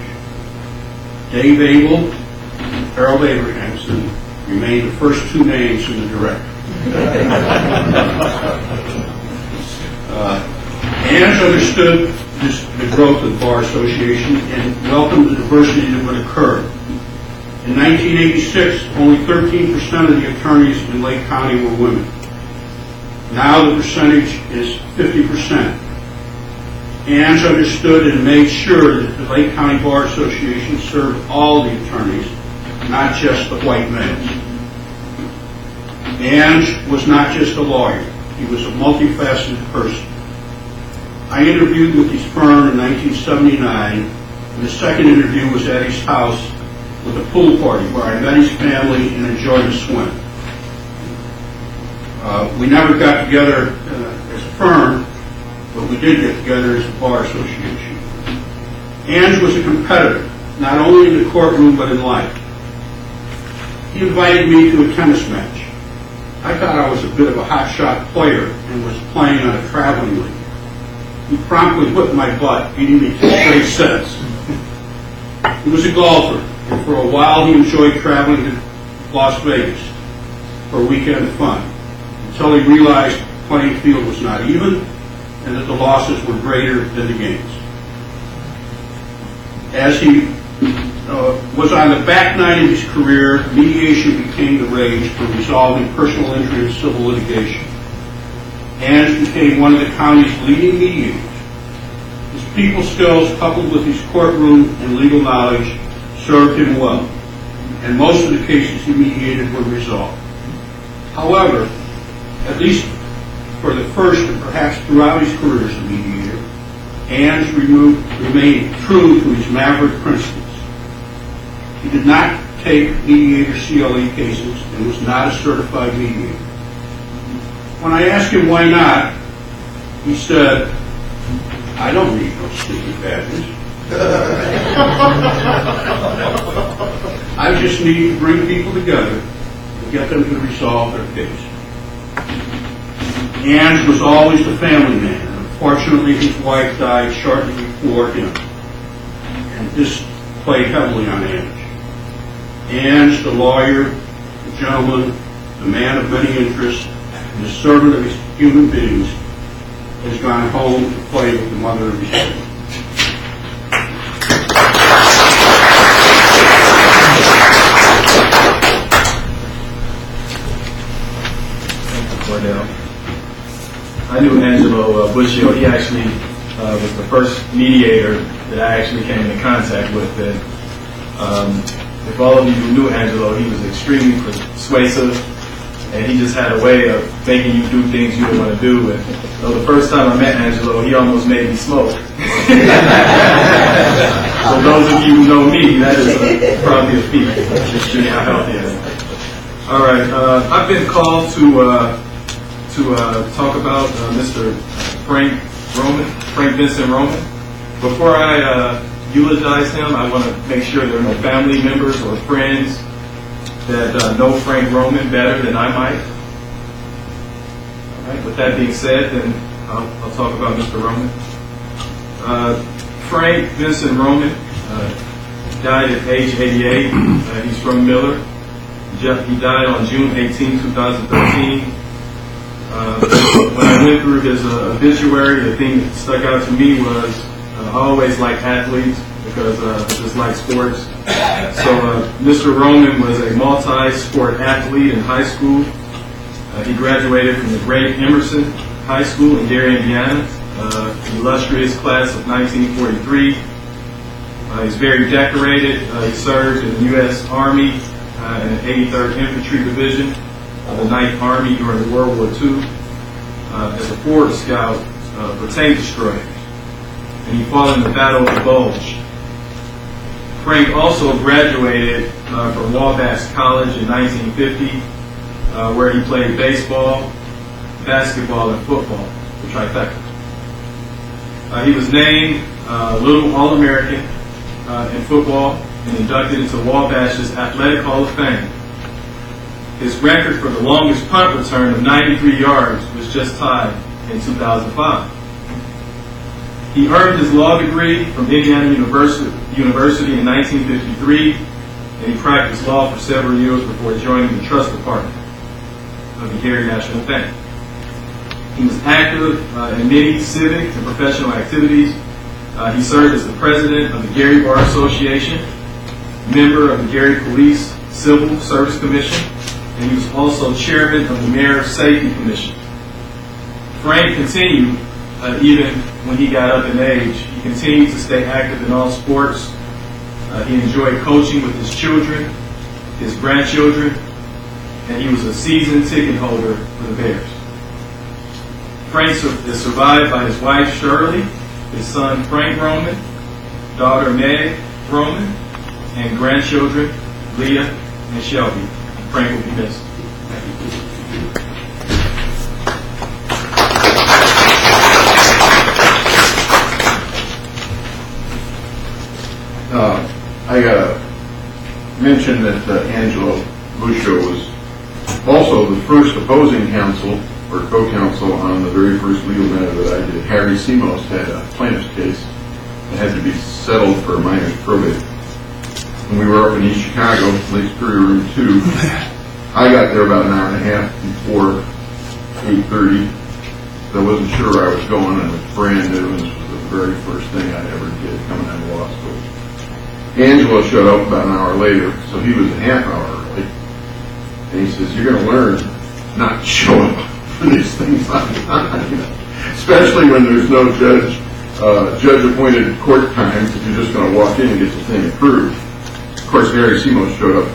Dave Abel and Harold Abrahamson remain the first two names in the directory. Ange understood the growth of the Bar Association and welcomed the diversity that would occur. In 1986, only 13% of the attorneys in Lake County were women. Now the percentage is 50%. Ange understood and made sure that the Lake County Bar Association served all the attorneys, not just the white males. Ange was not just a lawyer. He was a multifaceted person. I interviewed with his firm in 1979, and the second interview was at his house with a pool party where I met his family and enjoyed a swim. We never got together as a firm, but we did get together as a bar association. Ange was a competitor, not only in the courtroom but in life. He invited me to a tennis match. I thought I was a bit of a hotshot player and was playing on a traveling league. He promptly whipped my butt, beating me to straight sets. He was a golfer, and for a while he enjoyed traveling to Las Vegas for a weekend of fun, until he realized the playing field was not even and that the losses were greater than the gains. As he was on the back nine of his career, mediation became the rage for resolving personal injury and civil litigation. Ange became one of the county's leading mediators. His people skills, coupled with his courtroom and legal knowledge, served him well, and most of the cases he mediated were resolved. However, at least for the first and perhaps throughout his career as a mediator, Ange remained true to his maverick principles. He did not take mediator CLE cases and was not a certified mediator. When I asked him why not, he said, "I don't need no stupid badges. I just need to bring people together and get them to resolve their case." Ange was always the family man. Unfortunately, his wife died shortly before him, and this played heavily on Ange. Ange, the lawyer, the gentleman, the man of many interests, and the servant of his human beings, has gone home to play with the mother of his children. I knew Angelo Buscio. He actually was the first mediator that I actually came into contact with. And if all of you who knew Angelo, he was extremely persuasive, and he just had a way of making you do things you didn't want to do. And so the first time I met Angelo, he almost made me smoke. So those of you who know me, that is probably a feat. Just see how healthy I am. All right, I've been called to talk about Mr. Frank Vincent Roman. Before I eulogize him, I want to make sure there are no family members or friends that know Frank Roman better than I might. All right, with that being said, then I'll talk about Mr. Roman. Frank Vincent Roman died at age 88. He's from Miller. He died on June 18, 2013. When I went through his obituary, the thing that stuck out to me was I always liked athletes because I just like sports. So Mr. Roman was a multi-sport athlete in high school. He graduated from the great Emerson High School in Gary, Indiana, an illustrious class of 1943. He's very decorated. He served in the U.S. Army in the 83rd Infantry Division. of the 9th Army during World War II as a forward scout for tank destroyers, and he fought in the Battle of the Bulge. Frank also graduated from Wabash College in 1950, where he played baseball, basketball, and football, the trifecta. He was named Little All-American in football and inducted into Wabash's Athletic Hall of Fame. His record for the longest punt return of 93 yards was just tied in 2005. He earned his law degree from Indiana University in 1953, and he practiced law for several years before joining the trust department of the Gary National Bank. He was active in many civic and professional activities. He served as the president of the Gary Bar Association, member of the Gary Police Civil Service Commission, and he was also chairman of the Mayor Safety Commission. Frank continued, even when he got up in age, he continued to stay active in all sports. He enjoyed coaching with his children, his grandchildren, and he was a season ticket holder for the Bears. Frank is survived by his wife Shirley, his son Frank Roman, daughter Meg Roman, and grandchildren Leah and Shelby. Frank will be missed. I got to mention that Angelo Buscio was also the first opposing counsel or co-counsel on the very first legal matter that I did. Harry Simos had a plaintiff's case that had to be settled for minor probate. When we were up in East Chicago, Lake Superior Room 2, I got there about an hour and a half before 8:30. I wasn't sure where I was going, and it was brand new, and this was the very first thing I ever did coming out of law school. Angelo showed up about an hour later, so he was a half hour early. And he says, "You're going to learn not to show up for these things on time, especially when there's no judge-appointed court time, if you're just going to walk in and get the thing approved." Of course, Harry Simos showed up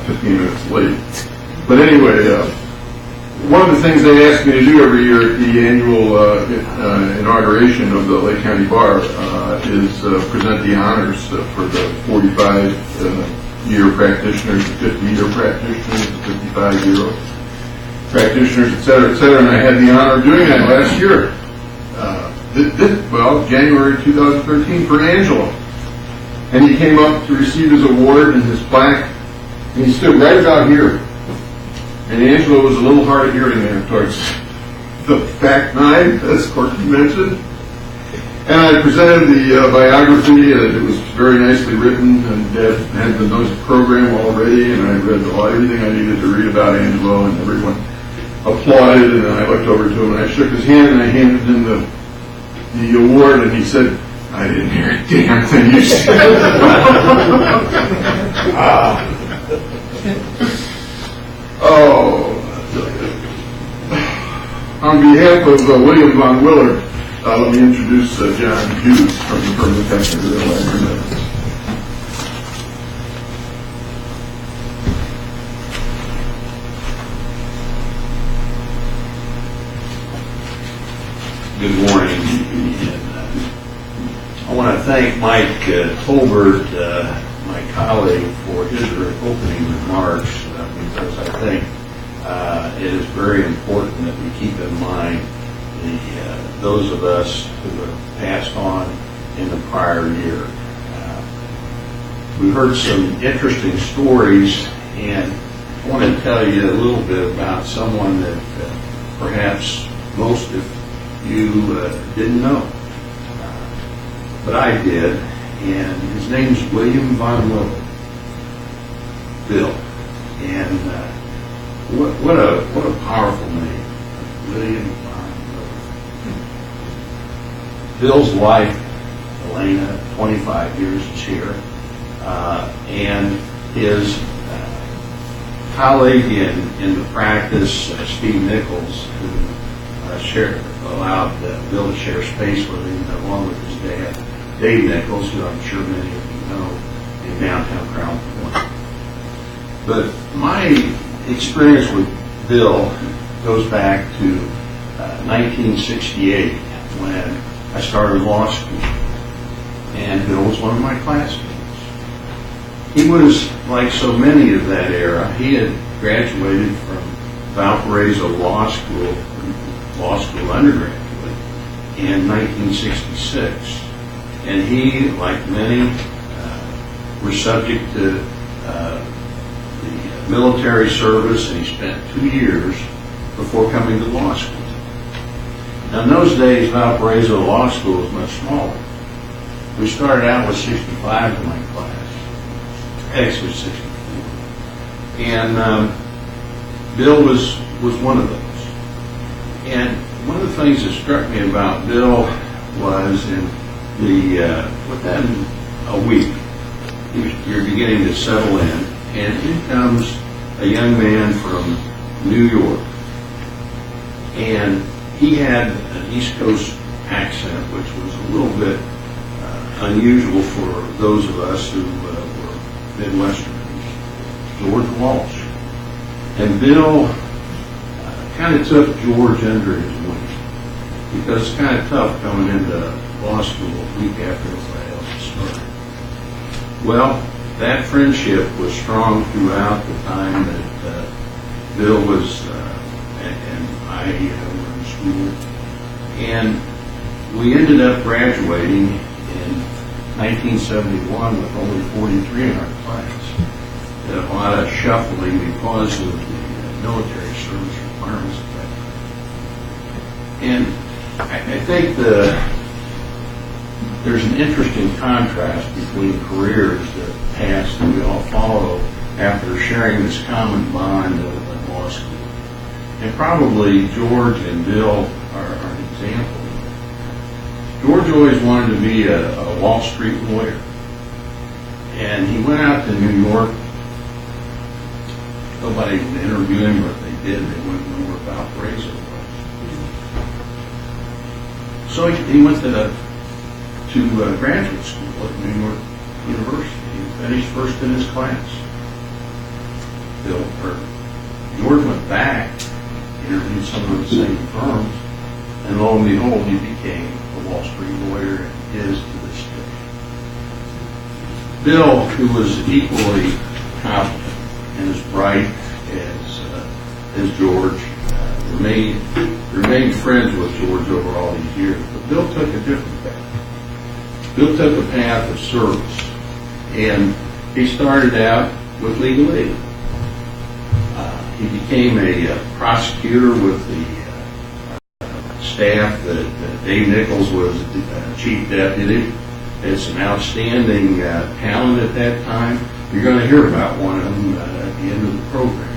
15 minutes late. But anyway, one of the things they ask me to do every year at the annual inauguration of the Lake County Bar is present the honors for the 45-year practitioners, the 50-year practitioners, the 55-year practitioners, et cetera, and I had the honor of doing that last year. January 2013 for Angelo. And he came up to receive his award and his plaque, and he stood right about here. And Angelo was a little hard of hearing there towards the back nine, as Corky mentioned. And I presented the biography, and it was very nicely written, and had the notes program already, and I read everything I needed to read about Angelo, and everyone applauded, and then I looked over to him, and I shook his hand, and I handed him the award, and he said, "I didn't hear a damn thing you said." On behalf of William Von Willard, let me introduce John Hughes from the Permanent Technical Library. Good morning. I want to thank Mike Tolbert, my colleague, for his opening remarks because I think it is very important that we keep in mind those of us who have passed on in the prior year. We heard some interesting stories, and I want to tell you a little bit about someone that perhaps most of you didn't know. But I did, and his name's William Von Willard. Bill. And what a powerful name. William Von Willard. Bill's wife, Elena, 25 years is here, and his colleague in the practice, Steve Nichols, who allowed Bill to share space with him along with his dad, Dave Nichols, who I'm sure many of you know, in downtown Crown Point. But my experience with Bill goes back to 1968 when I started law school, and Bill was one of my classmates. He was like so many of that era. He had graduated from Valparaiso Law School undergraduate in 1966, and he, like many, were subject to the military service, and he spent 2 years before coming to law school. Now, in those days, Valparaiso Law School was much smaller. We started out with 65 in my class, actually 64. And Bill was one of those. And one of the things that struck me about Bill was in within a week, you're beginning to settle in, and in comes a young man from New York. And he had an East Coast accent, which was a little bit unusual for those of us who were Midwesterners. George Walsh. And Bill kind of took George under his wing, because it's kind of tough coming into law school a week after everybody else had started. Well, that friendship was strong throughout the time that Bill was and I were in school. And we ended up graduating in 1971 with only 43 in our class. A lot of shuffling because of the military service requirements of that. And I think there's an interesting contrast between careers that pass that we all follow after sharing this common bond of law school. And probably George and Bill are an example. George always wanted to be a Wall Street lawyer. And he went out to New York. Nobody would interview him, or if they did, they wouldn't know where Valparaiso was. So he went to graduate school at New York University. He finished first in his class. George went back, interviewed some of the same firms, and lo and behold, he became a Wall Street lawyer and is to this day. Bill, who was equally competent and as bright as George, remained friends with George over all these years. But Bill took a different path. Bill took a path of service, and he started out with legal aid. He became a prosecutor with the staff that Dave Nichols was chief deputy. It's an outstanding talent at that time. You're going to hear about one of them at the end of the program.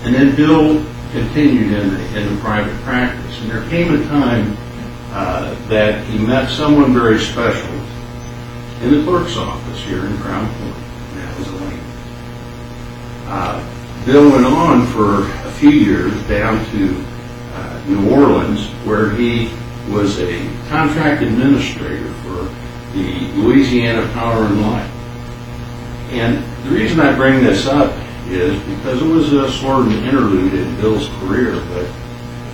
And then Bill continued in the private practice. And there came a time that he met someone very special in the clerk's office here in Crown Point. And that was Elaine. Bill went on for a few years down to New Orleans, where he was a contract administrator for the Louisiana Power and Light. And the reason I bring this up is because it was a sort of an interlude in Bill's career, but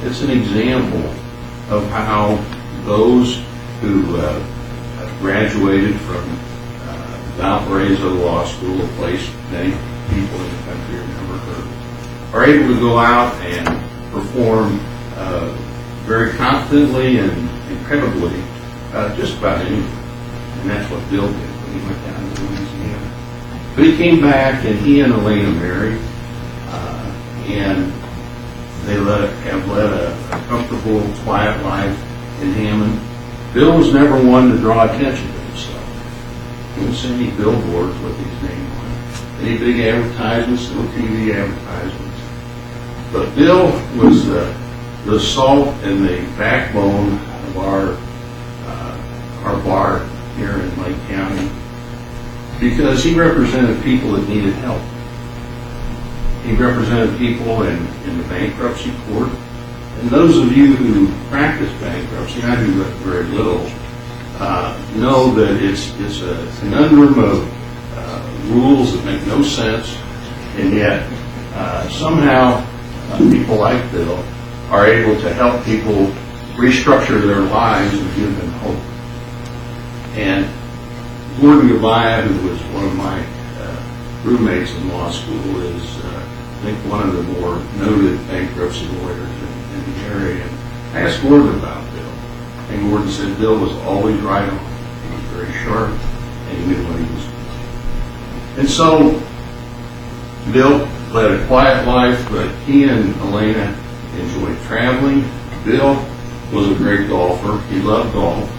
it's an example of how those who graduated from Valparaiso Law School, a place many people in the country have never heard, are able to go out and perform very confidently and incredibly just about anything. And that's what Bill did when he went down to Louisiana. But he came back, and he and Elena married, and they have led a comfortable, quiet life in Hammond. Bill was never one to draw attention to himself. He didn't see any billboards with his name on it, any big advertisements, no TV advertisements. But Bill was the salt and the backbone of our bar here in Lake County, because he represented people that needed help. He represented people in the bankruptcy court. And those of you who practice bankruptcy, I do very little, know that it's a conundrum of rules that make no sense, and yet somehow people like Bill are able to help people restructure their lives and give them hope. And Gordon Goliath, who was one of my roommates in law school, is I think one of the more noted bankruptcy lawyers in the area. And I asked Gordon about Bill, and Gordon said Bill was always right on. He was very sharp, and he knew what he was doing. And so Bill led a quiet life, but he and Elena enjoyed traveling. Bill was a great golfer. He loved golf.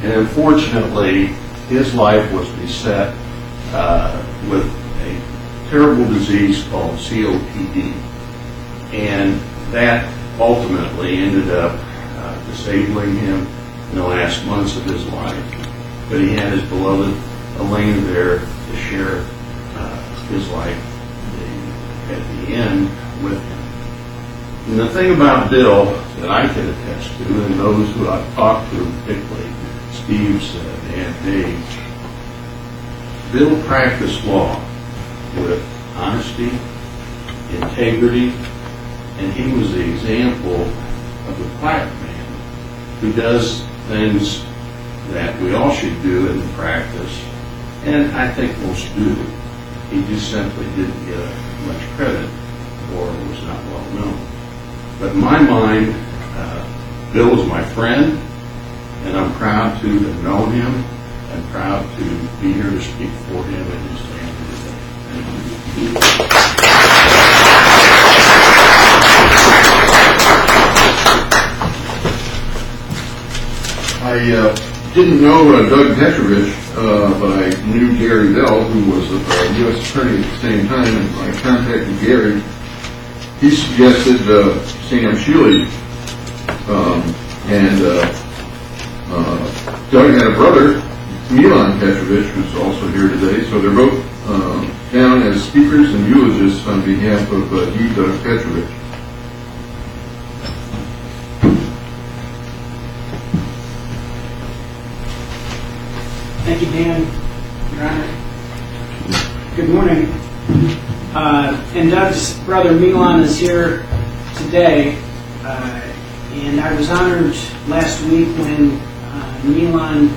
And unfortunately, his life was beset with a terrible disease called COPD. And that ultimately ended up disabling him in the last months of his life. But he had his beloved Elena there to share his life at the end with him. And the thing about Bill that I can attest to, and those who I've talked to, particularly Steve's Aunt Dave, Bill practiced law with honesty, integrity, and he was the example of a quiet man who does things that we all should do in practice, and I think most do. He just simply didn't get much credit or was not well known. But in my mind, Bill was my friend, and I'm proud to have known him and proud to be here to speak for him and his family today. I didn't know Doug Petrovich, but I knew Gary Bell, who was a U.S. attorney at the same time, and I contacted Gary. He suggested Sam Shealy, and Doug had a brother, Milan Petrovich, who's also here today, so they're both down as speakers and eulogists on behalf of Doug Petrovich. Thank you, Dan, Your Honor. Good morning. And Doug's brother Milan is here today. And I was honored last week when Milan,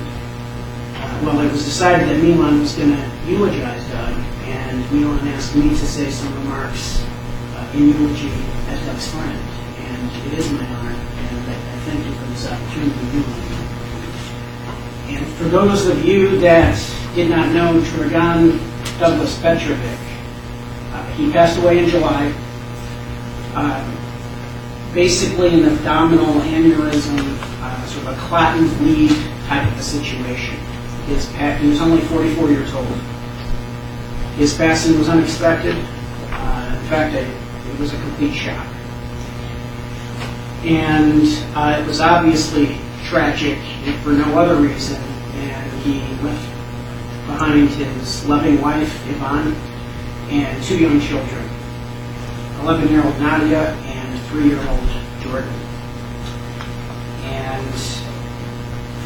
it was decided that Milan was going to eulogize Doug, and Milan asked me to say some remarks in eulogy as Doug's friend. And it is my honor, and I thank you for this opportunity to do it. And for those of you that did not know Dragan Douglas Petrovic, he passed away in July, basically an abdominal aneurysm, sort of a clot and bleed type of a situation. He was only 44 years old. His passing was unexpected. In fact, it was a complete shock. And it was obviously tragic for no other reason, and he left behind his loving wife, Yvonne, and 2 young children, 11-year-old Nadia and 3-year-old Jordan. And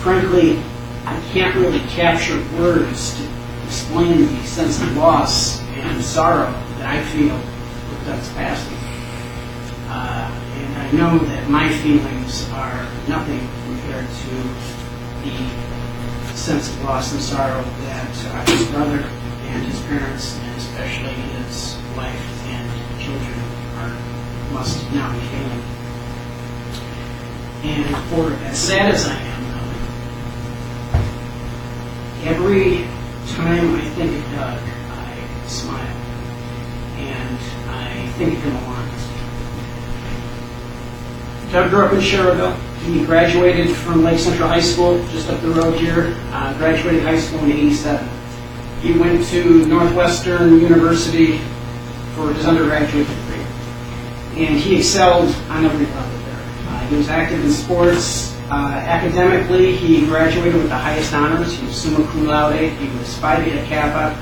frankly, I can't really capture words to explain the sense of loss and sorrow that I feel with Doug's passing. And I know that my feelings are nothing compared to the sense of loss and sorrow that his brother and his parents, and especially his wife and children, must now be feeling. And for as sad as I am, every time I think of Doug, I smile, and I think of him a lot. Doug grew up in Sherrville. He graduated from Lake Central High School, just up the road here. Graduated high school in '87. He went to Northwestern University for his undergraduate degree, and he excelled on every level there. He was active in sports. Academically, he graduated with the highest honors. He was summa cum laude. He was Phi Beta Kappa.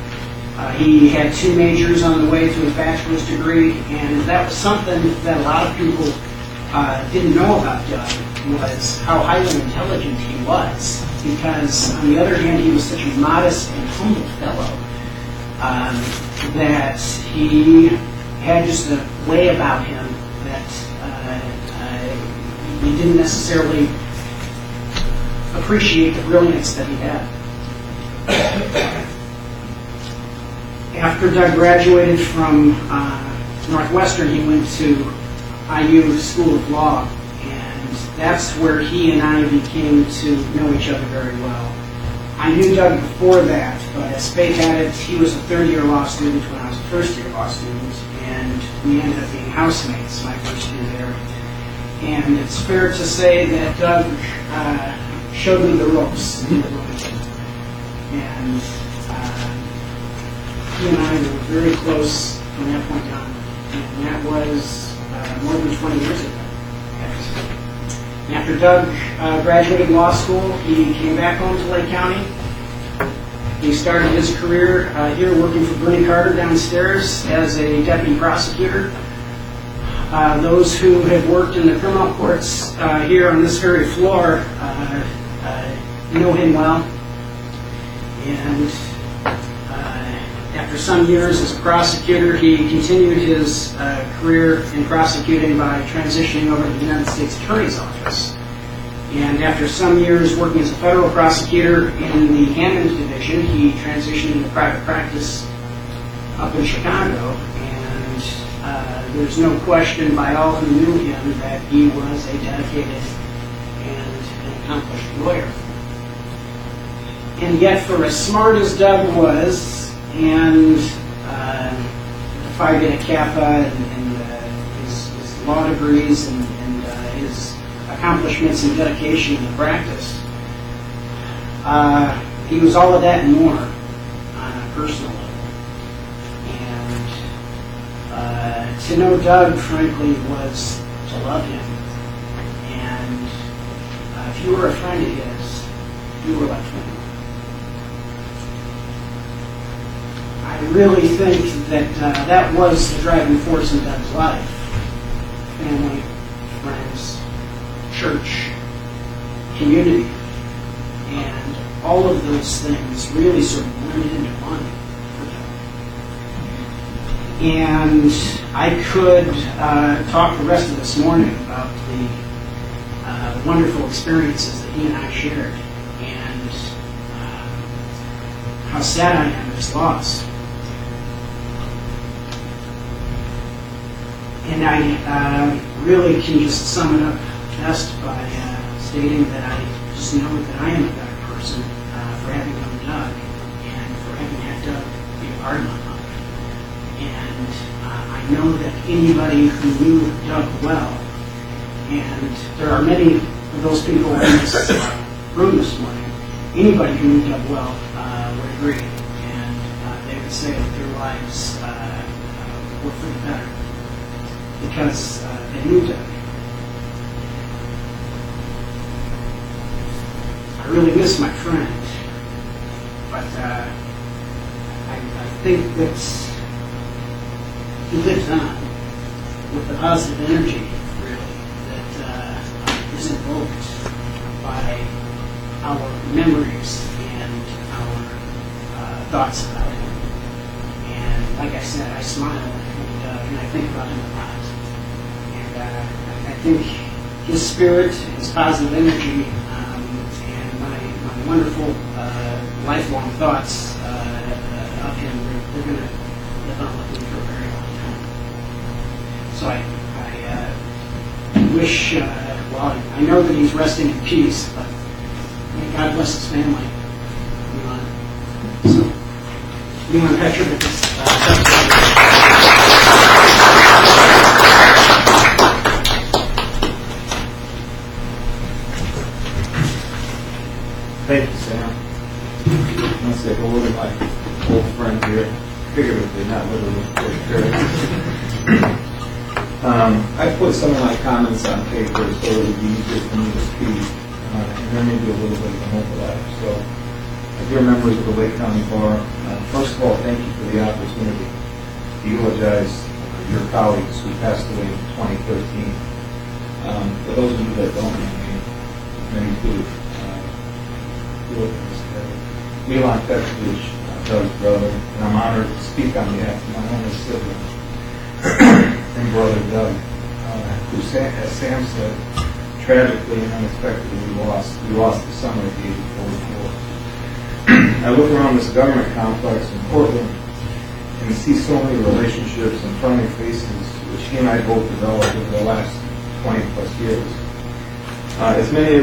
He had 2 majors on the way to his bachelor's degree, and that was something that a lot of people didn't know about Doug, was how highly intelligent he was. Because, on the other hand, he was such a modest and humble fellow that he had just a way about him that he didn't necessarily appreciate the brilliance that he had. After Doug graduated from Northwestern, he went to IU School of Law, and that's where he and I became to know each other very well. I knew Doug before that, but as fate had it, he was a third-year law student when I was a first-year law student, and we ended up being housemates my first year there. And it's fair to say that Doug showed me the ropes. And he and I were very close from that point on. And that was more than 20 years ago. And after Doug graduated law school, he came back home to Lake County. He started his career here working for Bernie Carter downstairs as a deputy prosecutor. Those who have worked in the criminal courts here on this very floor know him well. And after some years as a prosecutor, he continued his career in prosecuting by transitioning over to the United States Attorney's Office. And after some years working as a federal prosecutor in the Hammond Division, he transitioned into private practice up in Chicago. And there's no question by all who knew him that he was a dedicated and an accomplished lawyer. And yet, for as smart as Doug was, and Phi Beta Kappa, and his law degrees, and his accomplishments and dedication in the practice, he was all of that and more on a personal level. And to know Doug, frankly, was to love him. And if you were a friend of his, you were like him. I really think that that was the driving force in Doug's life. Family, friends, church, community, and all of those things really sort of blended into one for Doug. And I could talk the rest of this morning about the wonderful experiences that he and I shared, and how sad I am at his loss. And I really can just sum it up best by stating that I just know that I am a better person for having known Doug and for having had Doug be a part of my life. And I know that anybody who knew Doug well, and there are many of those people in this room this morning, anybody who knew Doug well would agree. And they would say that their lives were for the better, because they knew Doug. I really miss my friend, but I think that he lives on with the positive energy, really, that is invoked by our memories and our thoughts about him. And like I said, I smile and I think about him a lot. And I think his spirit, his positive energy, and my wonderful lifelong thoughts of him, they're going to live on with me for a very long time. So I wish, well, I know that he's resting in peace, but may God bless his family. So, Milan Petrovic is Thank you, Sam. I want to say hello to my old friend here, figuratively, not literally. I put some of my comments on paper so it would be easier for me to speak, and there may be a little bit of an overlap. So, dear members of the Lake County Bar, first of all, thank you for the opportunity to eulogize your colleagues who passed away in 2013. For those of you that don't know me, many do. Milan Petrovic Doug's brother, and I'm honored to speak on behalf of my only sibling and brother Doug, who, as Sam said, tragically and unexpectedly we lost the summer of the age of 44. I look around this government complex in Portland and see so many relationships and friendly faces which he and I both developed over the last 20 plus years. As many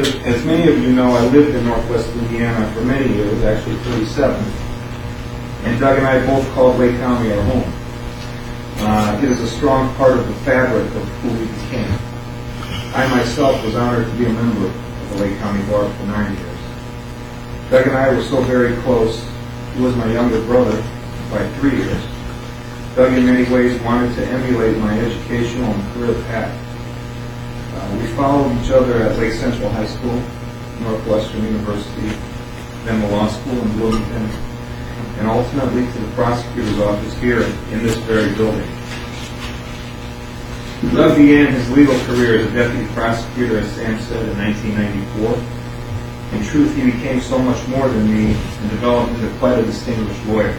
of you know, I lived in Northwest Indiana for many years, actually 37, and Doug and I both called Lake County our home. It is a strong part of the fabric of who we became. I myself was honored to be a member of the Lake County Bar for 9 years. Doug and I were so very close. He was my younger brother by 3 years. Doug in many ways wanted to emulate my educational and career path. We followed each other at Lake Central High School, Northwestern University, then the law school in Bloomington, and ultimately to the prosecutor's office here in this very building. Doug began his legal career as a deputy prosecutor, as Sam said, in 1994. In truth, he became so much more than me and developed into quite a distinguished lawyer.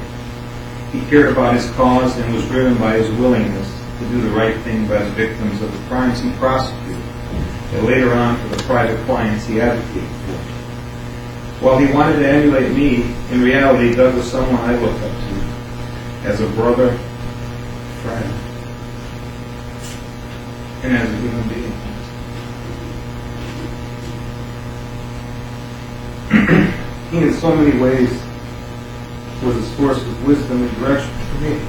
He cared about his cause and was driven by his willingness to do the right thing by the victims of the crimes he prosecuted, and later on for the private clients he advocated for. While he wanted to emulate me, in reality, Doug was someone I looked up to as a brother, friend, and as a human being. He, in so many ways, was a source of wisdom and direction for me.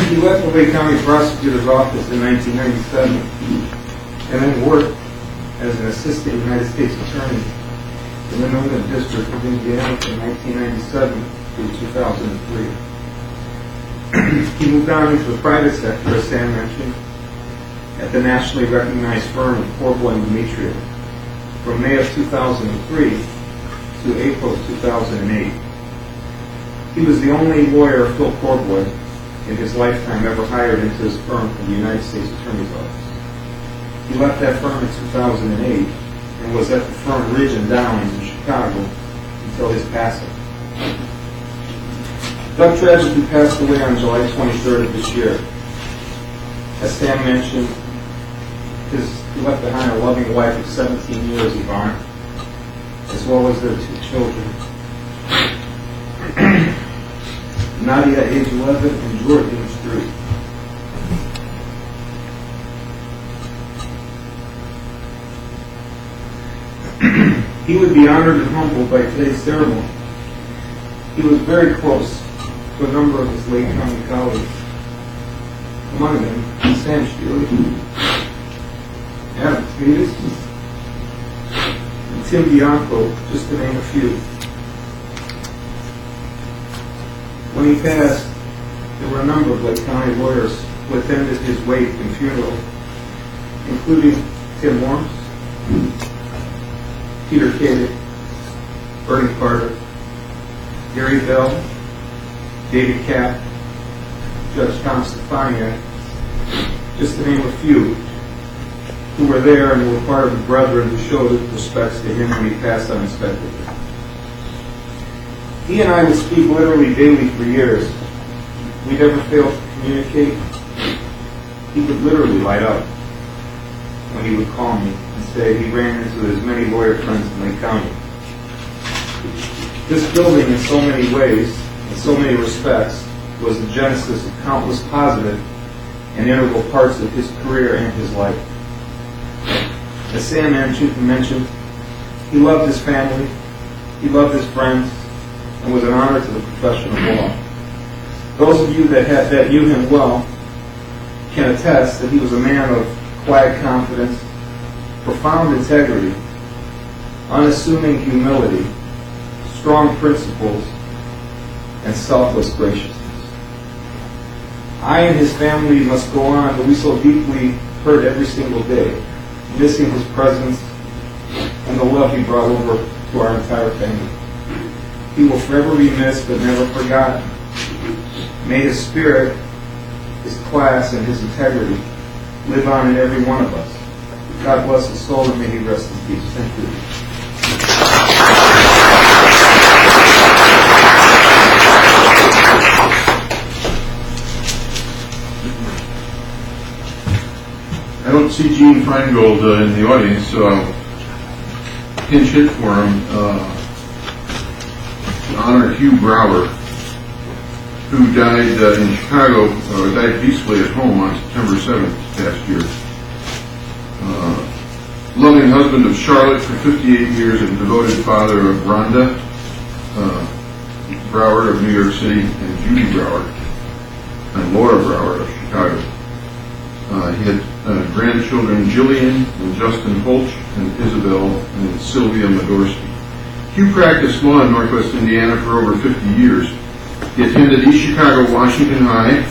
He left the Lake County Prosecutor's Office in 1997 and then worked as an assistant United States Attorney in the Northern District of Indiana from 1997 through 2003. He moved on into the private sector, as Sam mentioned, at the nationally recognized firm of Corboy and Demetrio from May of 2003 to April of 2008. He was the only lawyer Phil Corboy in his lifetime ever hired into his firm from the United States Attorney's Office. He left that firm in 2008 and was at the firm Ridge and Downs in Chicago until his passing. Doug tragically passed away on July 23rd of this year. As Sam mentioned, he left behind a loving wife of 17 years, Yvonne, as well as their 2 children. Nadia, age 11, and George, age 3. He would be honored and humbled by today's ceremony. He was very close to a number of his Lake County colleagues. Among them, Sam Steele, Adam Peters, and Tim Bianco, just to name a few. When he passed, there were a number of Lake County lawyers who attended his wake and funeral, including Tim Worms, Peter Kadick, Bernie Carter, Gary Bell, David Kapp, Judge Tom Stefaniak, just to name a few, who were there and were part of the brethren who showed respects to him when he passed unexpectedly. He and I would speak literally daily for years. We never failed to communicate. He would literally light up when he would call me and say he ran into as many lawyer friends in Lake County. This building, in so many ways, in so many respects, was the genesis of countless positive and integral parts of his career and his life. As Sam mentioned, he loved his family, he loved his friends, and was an honor to the profession of law. Those of you that knew him well can attest that he was a man of quiet confidence, profound integrity, unassuming humility, strong principles, and selfless graciousness. I and his family must go on, but we so deeply hurt every single day, missing his presence and the love he brought over to our entire family. He will forever be missed, but never forgotten. May his spirit, his class, and his integrity live on in every one of us. God bless his soul, and may he rest in peace. Thank you. see Gene Feingold in the audience, so I'll pinch hit for him. To honor Hugh Brower, who died in Chicago, died peacefully at home on September 7th this past year. Loving husband of Charlotte for 58 years and devoted father of Rhonda Brower of New York City and Judy Brower and Laura Brower of Chicago. He had grandchildren Jillian and Justin Holch and Isabel and Sylvia Madorsky. Hugh practiced law in Northwest Indiana for over 50 years. He attended East Chicago Washington High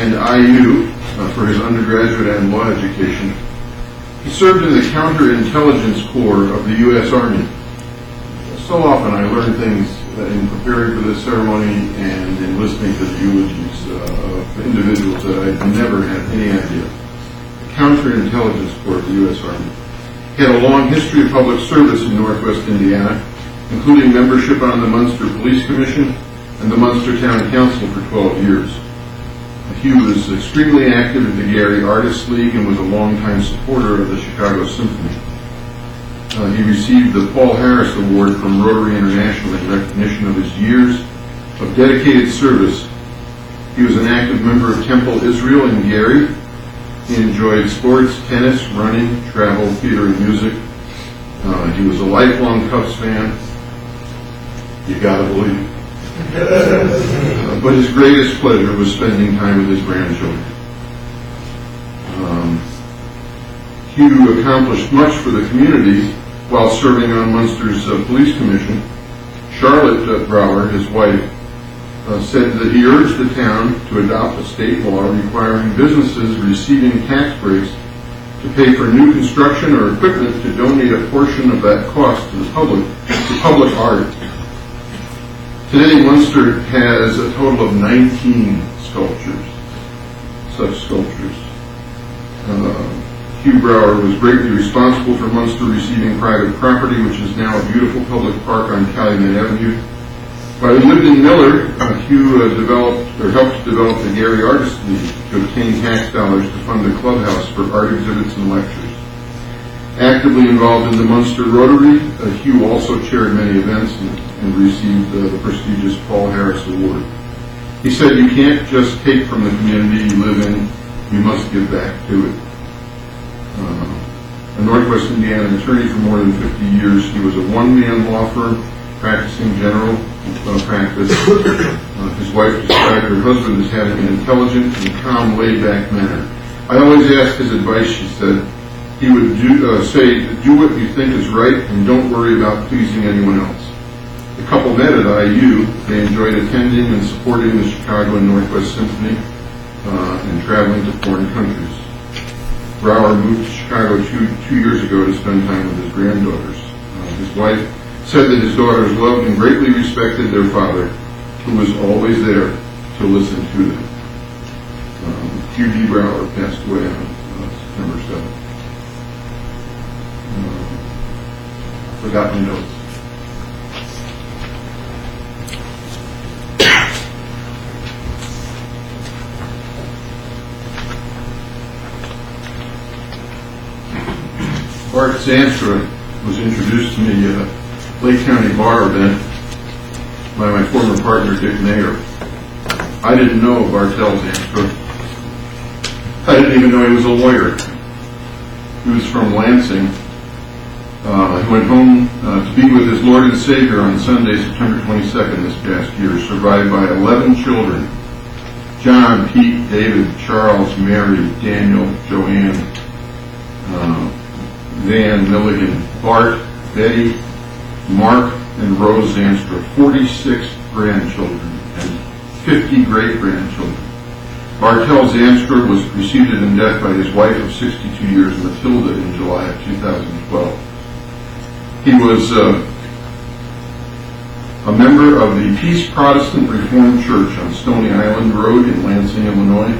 and IU for his undergraduate and law education. He served in the Counterintelligence Corps of the U.S. Army. So often I learn things in preparing for this ceremony and in listening to the eulogies of individuals that I never had any idea. The Counterintelligence Corps of the U.S. Army. He had a long history of public service in Northwest Indiana, including membership on the Munster Police Commission and the Munster Town Council for 12 years. Hugh was extremely active in the Gary Artists League and was a longtime supporter of the Chicago Symphony. He received the Paul Harris Award from Rotary International in recognition of his years of dedicated service. He was an active member of Temple Israel in Gary. He enjoyed sports, tennis, running, travel, theater, and music. He was a lifelong Cubs fan. You gotta believe it. But his greatest pleasure was spending time with his grandchildren. Hugh accomplished much for the community while serving on Munster's Police Commission. Charlotte Brower, his wife, said that he urged the town to adopt a state law requiring businesses receiving tax breaks to pay for new construction or equipment to donate a portion of that cost to the public, to public art. Today, Munster has a total of 19 sculptures, such sculptures. Hugh Brower was greatly responsible for Munster receiving private property, which is now a beautiful public park on Calumet Avenue. While he lived in Miller, Hugh helped develop the Gary Artists League to obtain tax dollars to fund a clubhouse for art exhibits and lectures. Actively involved in the Munster Rotary, Hugh also chaired many events and received the prestigious Paul Harris Award. He said, "You can't just take from the community you live in, you must give back to it." A Northwest Indiana attorney for more than 50 years, he was a one-man law firm practicing general practice. His wife described her husband as having an intelligent and calm, laid-back manner. "I always ask his advice," she said. "He would say, do what you think is right and don't worry about pleasing anyone else." The couple met at IU. They enjoyed attending and supporting the Chicago and Northwest Symphony and traveling to foreign countries. Brower moved to Chicago two years ago to spend time with his granddaughters. His wife said that his daughters loved and greatly respected their father, who was always there to listen to them. Hugh D. Brower passed away on September 7th. Forgot my notes. Bart Zanstra was introduced to me at a Lake County bar event by my former partner Dick Mayer. I didn't know Bartel Zanstra. I didn't even know he was a lawyer. He was from Lansing. He went home to be with his Lord and Savior on Sunday, September 22nd this past year, survived by 11 children: John, Pete, David, Charles, Mary, Daniel, Joanne, Van, Milligan, Bart, Betty, Mark, and Rose Zanstra. 46 grandchildren and 50 great-grandchildren. Bartel Zanstra was preceded in death by his wife of 62 years, Matilda, in July of 2012. He was a member of the Peace Protestant Reformed Church on Stony Island Road in Lansing, Illinois.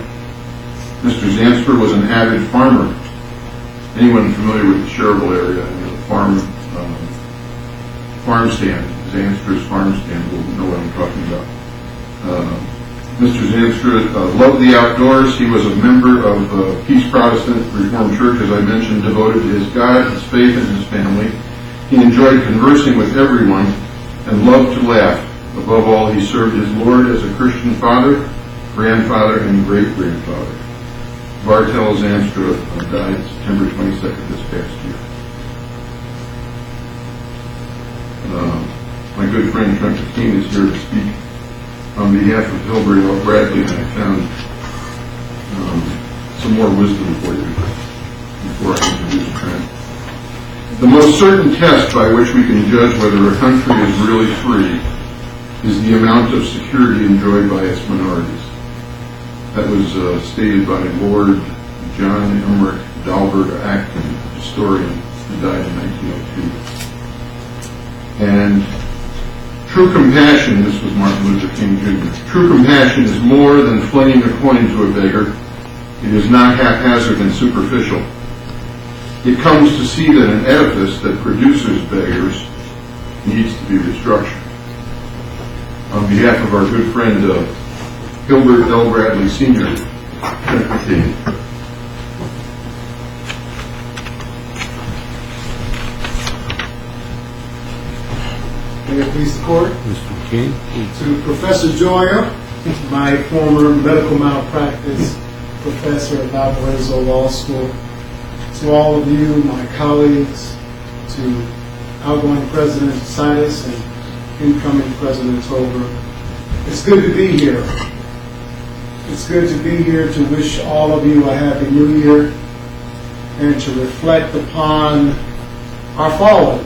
Mr. Zanstra was an avid farmer. Anyone familiar with the Cherville area, the farm stand, Zanstra's farm stand, will know what I'm talking about. Mr. Zanstra loved the outdoors. He was a member of Peace Protestant Reformed Church, as I mentioned, devoted to his God, his faith, and his family. He enjoyed conversing with everyone and loved to laugh. Above all, he served his Lord as a Christian father, grandfather, and great-grandfather. Bartel Zanstra died September 22nd this past year. My good friend Trent McKean is here to speak on behalf of Hilbury L. Bradley, and I found some more wisdom for you before I introduce Trent. The most certain test by which we can judge whether a country is really free is the amount of security enjoyed by its minorities. That was stated by Lord John Emmerich Dalbert Acton, a historian who died in 1902. And true compassion, this was Martin Luther King Jr., true compassion is more than flinging a coin to a beggar. It is not haphazard and superficial. It comes to see that an edifice that produces beggars needs to be restructured. On behalf of our good friend Hilbert L. Bradley Sr., Trent McKean. May it please the court. Mr. McKean. To Professor Joya, my former medical malpractice professor at Valparaiso Law School, to all of you, my colleagues, to outgoing President Sidis and incoming President Tolbert. It's good to be here. It's good to be here to wish all of you a happy new year and to reflect upon our fallen.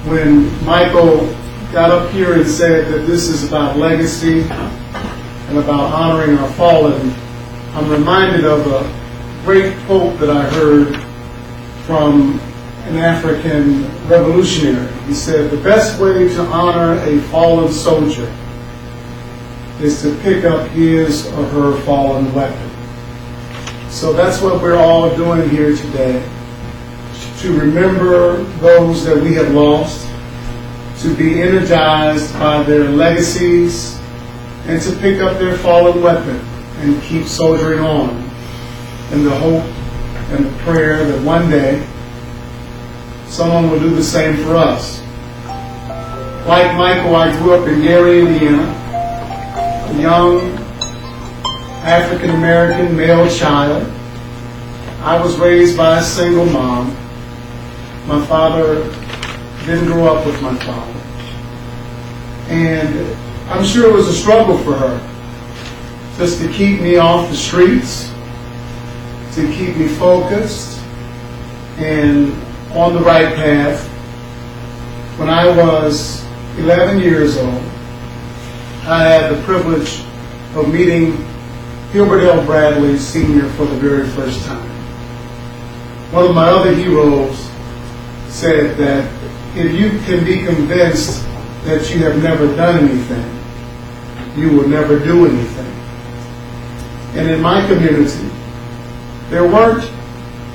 When Michael got up here and said that this is about legacy and about honoring our fallen, I'm reminded of a great quote that I heard from an African revolutionary. He said, the best way to honor a fallen soldier is to pick up his or her fallen weapon. So that's what we're all doing here today, to remember those that we have lost, to be energized by their legacies, and to pick up their fallen weapon and keep soldiering on in the hope and the prayer that one day someone will do the same for us. Like Michael, I grew up in Gary, Indiana, a young African-American male child. I was raised by a single mom. My father didn't grow up with my father. And I'm sure it was a struggle for her just to keep me off the streets, to keep me focused and on the right path. When I was 11 years old, I had the privilege of meeting Hilbert L. Bradley Sr. for the very first time. One of my other heroes said that if you can be convinced that you have never done anything, you will never do anything. And in my community, there weren't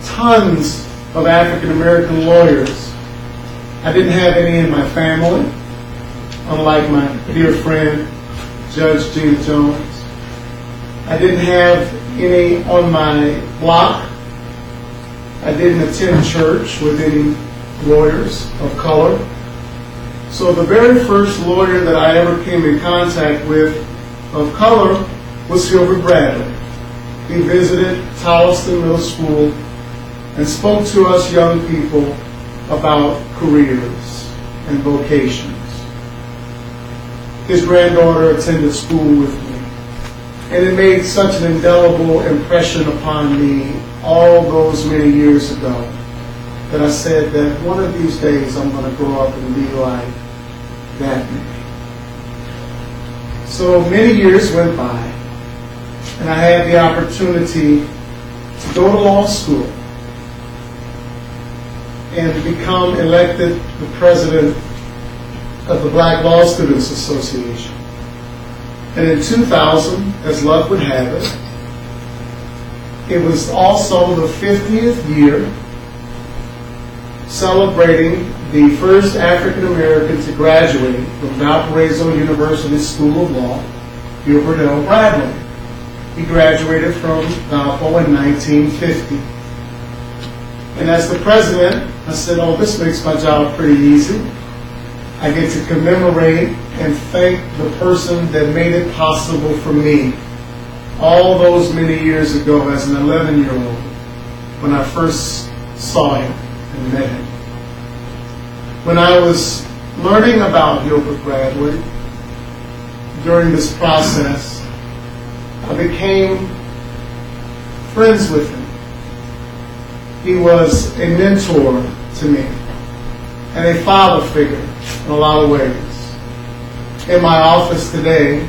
tons of African American lawyers. I didn't have any in my family, unlike my dear friend, Judge Gina Jones. I didn't have any on my block. I didn't attend church with any lawyers of color. So the very first lawyer that I ever came in contact with of color was Hilbert Bradley. He visited Tolleson Middle School and spoke to us young people about careers and vocations. His granddaughter attended school with me, and it made such an indelible impression upon me all those many years ago that I said that one of these days I'm going to grow up and be like that man. So many years went by, and I had the opportunity to go to law school and become elected the president of the Black Law Students Association. And in 2000, as luck would have it, it was also the 50th year celebrating the first African American to graduate from Valparaiso University School of Law Gilbert L. Bradley. He graduated from Valpo in 1950. And as the president, I said, oh, this makes my job pretty easy. I get to commemorate and thank the person that made it possible for me all those many years ago as an 11-year-old when I first saw him and met him. When I was learning about Gilbert Bradley, during this process, I became friends with him. He was a mentor to me and a father figure in a lot of ways. In my office today,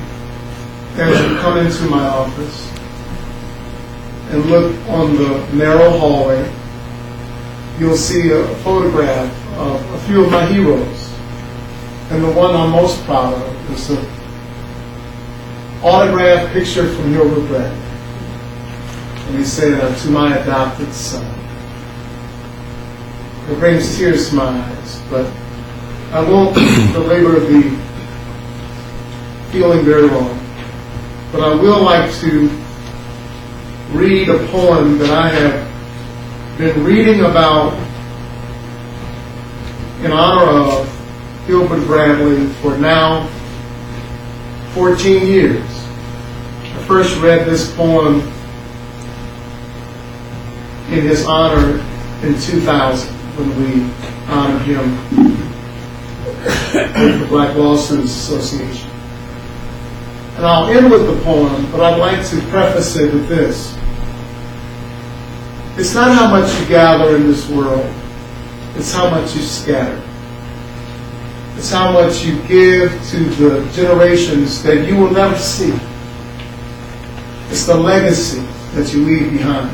as you come into my office and look on the narrow hallway, you'll see a photograph of a few of my heroes. And the one I'm most proud of is an autographed picture from Gilbert Bradley. And he said, to my adopted son. It brings tears to my eyes, but I won't belabor the feeling very long. But I will like to read a poem that I have been reading about in honor of Gilbert Bradley for now 14 years. I first read this poem in his honor in 2000 when we honored him with the Black Law Students Association. And I'll end with the poem, but I'd like to preface it with this. It's not how much you gather in this world, it's how much you scatter. It's how much you give to the generations that you will never see. It's the legacy that you leave behind.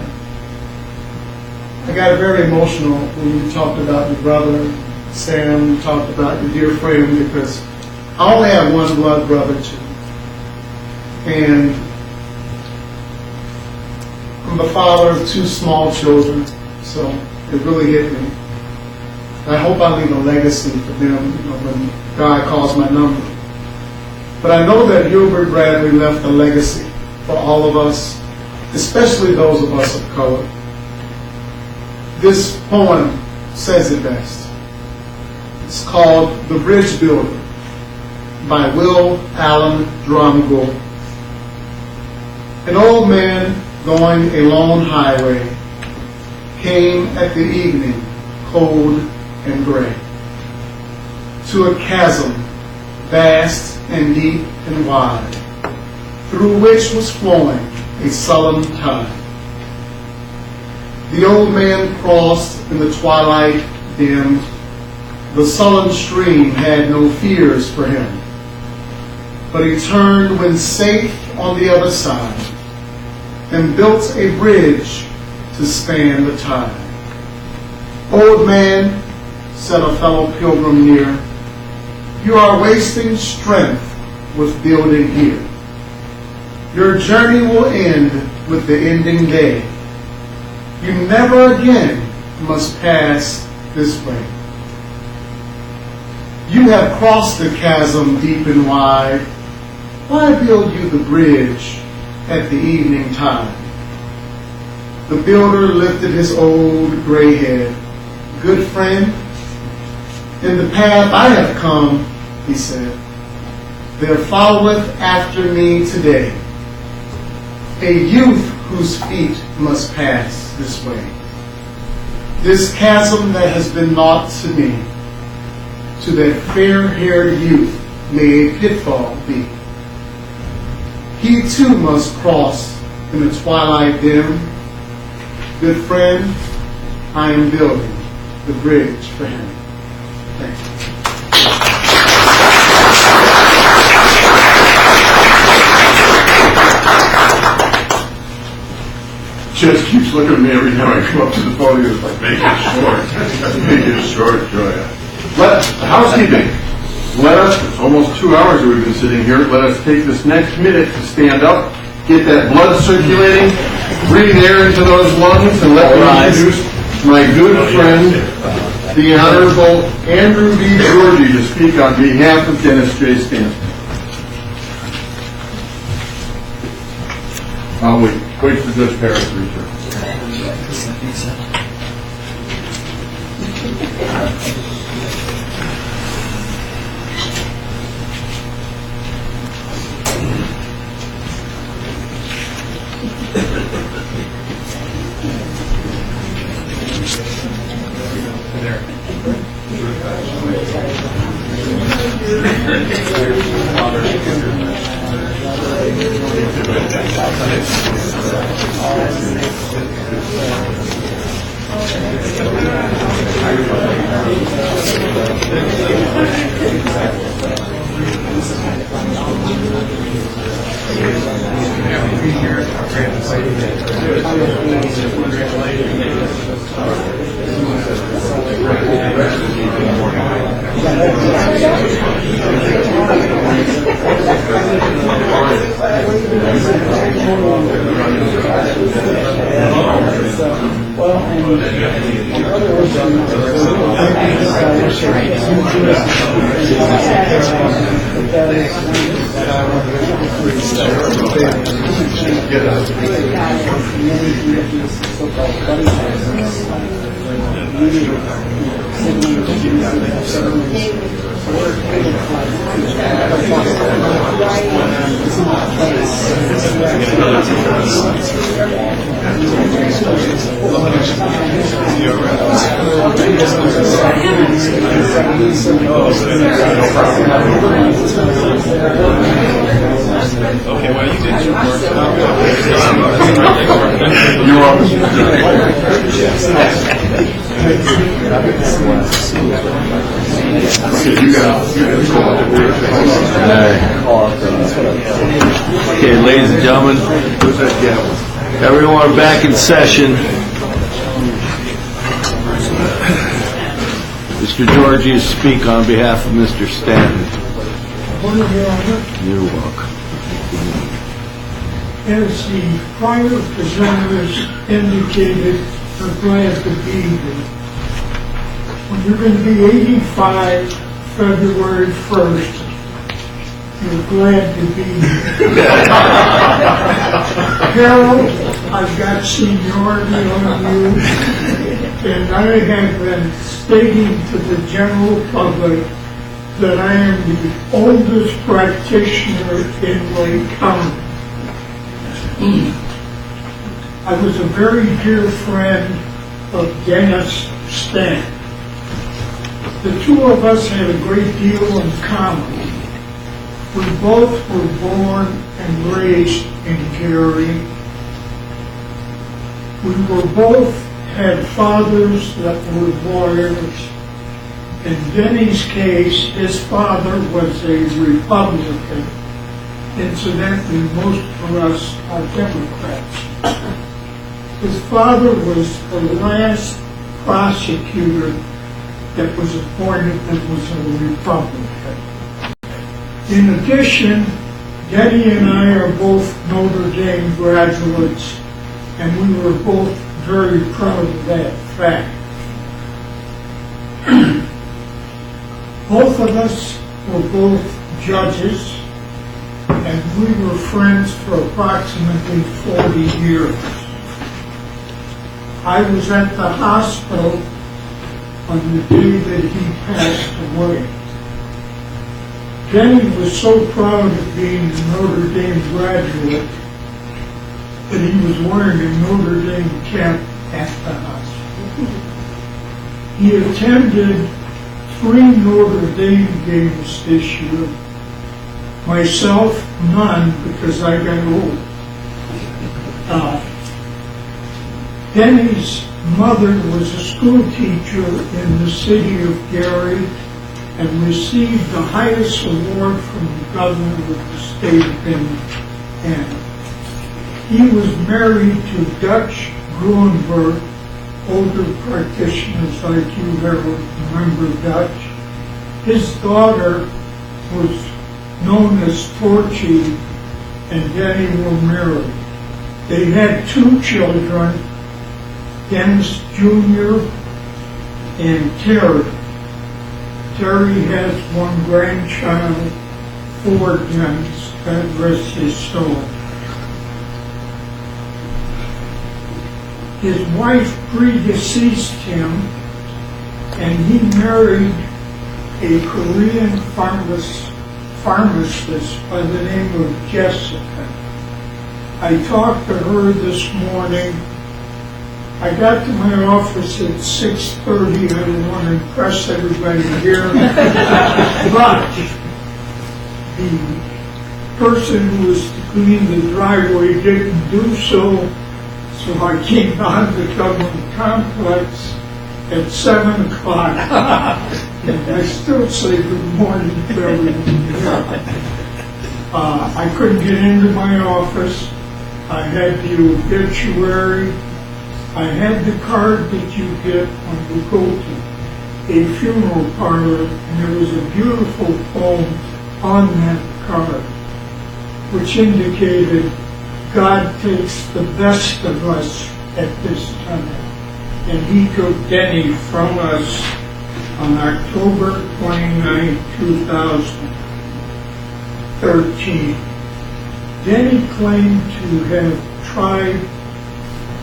I got very emotional when you talked about your brother, Sam, you talked about your dear friend, because I only have one blood brother, Jim. And I'm the father of 2 small children, so it really hit me. I hope I leave a legacy for them, when God calls my number. But I know that Gilbert Bradley left a legacy for all of us, especially those of us of color. This poem says it best. It's called The Bridge Builder by Will Allen Drumgold. An old man going a lone highway came at the evening, cold and gray, to a chasm vast and deep and wide, through which was flowing a sullen tide. The old man crossed in the twilight dim. The sullen stream had no fears for him, but he turned when safe on the other side and built a bridge to span the tide. Old man, said a fellow pilgrim near, you are wasting strength with building here. Your journey will end with the ending day. You never again must pass this way. You have crossed the chasm deep and wide. Why build you the bridge at the evening tide? The builder lifted his old gray head. Good friend, in the path I have come, he said, there followeth after me today a youth whose feet must pass this way. This chasm that has been naught to me, to that fair-haired youth may a pitfall be. He too must cross in the twilight dim. Good friend, I am building the bridge for him. Thank you. Just keeps looking at me every time I come up to the podium. It's like, make it short. Make it short, Joya. Housekeeping. Let us, it's almost 2 hours that we've been sitting here, let us take this next minute to stand up, get that blood circulating, breathe air into those lungs, and let me introduce my good friend, the Honorable Andrew B. Georgie, to speak on behalf of Dennis J. Stanton. I'll wait for Judge Parrish to return. Okay, ladies and gentlemen, everyone back in session. Mr. Georgie, speak on behalf of Mr. Stanton. You're welcome. As the prior presenters indicated, we're glad to be here. When you're going to be 85 February 1st, you're glad to be here. Harold, I've got seniority on you, and I have been stating to the general public that I am the oldest practitioner in Lake County. I was a very dear friend of Dennis Stanton. The two of us had a great deal in common. We both were born and raised in Gary. We were both had fathers that were lawyers. In Denny's case, his father was a Republican. Incidentally, most of us are Democrats. His father was the last prosecutor that was appointed that was a Republican. In addition, Denny and I are both Notre Dame graduates, and we were both very proud of that fact. Both of us were both judges, and we were friends for approximately 40 years. I was at the hospital on the day that he passed away. Denny was so proud of being a Notre Dame graduate that he was wearing a Notre Dame cap at the hospital. He attended 3 Notre Dame games this year. Myself, none, because I got old. Denny's mother was a school teacher in the city of Gary and received the highest award from the governor of the state of Indiana. He was married to Dutch Gruenberg, older practitioners like you, Harold, remember Dutch. His daughter was known as Torchy, and Denny were married. They had 2 children, Dennis Jr. and Terry. Terry has 1 grandchild, 4 Dennis, God rest his soul. His wife predeceased him, and he married a Korean pharmacist by the name of Jessica. I talked to her this morning. I got to my office at 6:30. I didn't want to impress everybody here. But the person who was to clean the driveway didn't do so, so I came down to the government complex at 7 o'clock. And I still say good morning to everyone here. I couldn't get into my office. I had the obituary. I had the card that you get when you go to a funeral parlor, and there was a beautiful poem on that card, which indicated God takes the best of us at this time. And he took Denny from us on October 29, 2013. Denny claimed to have tried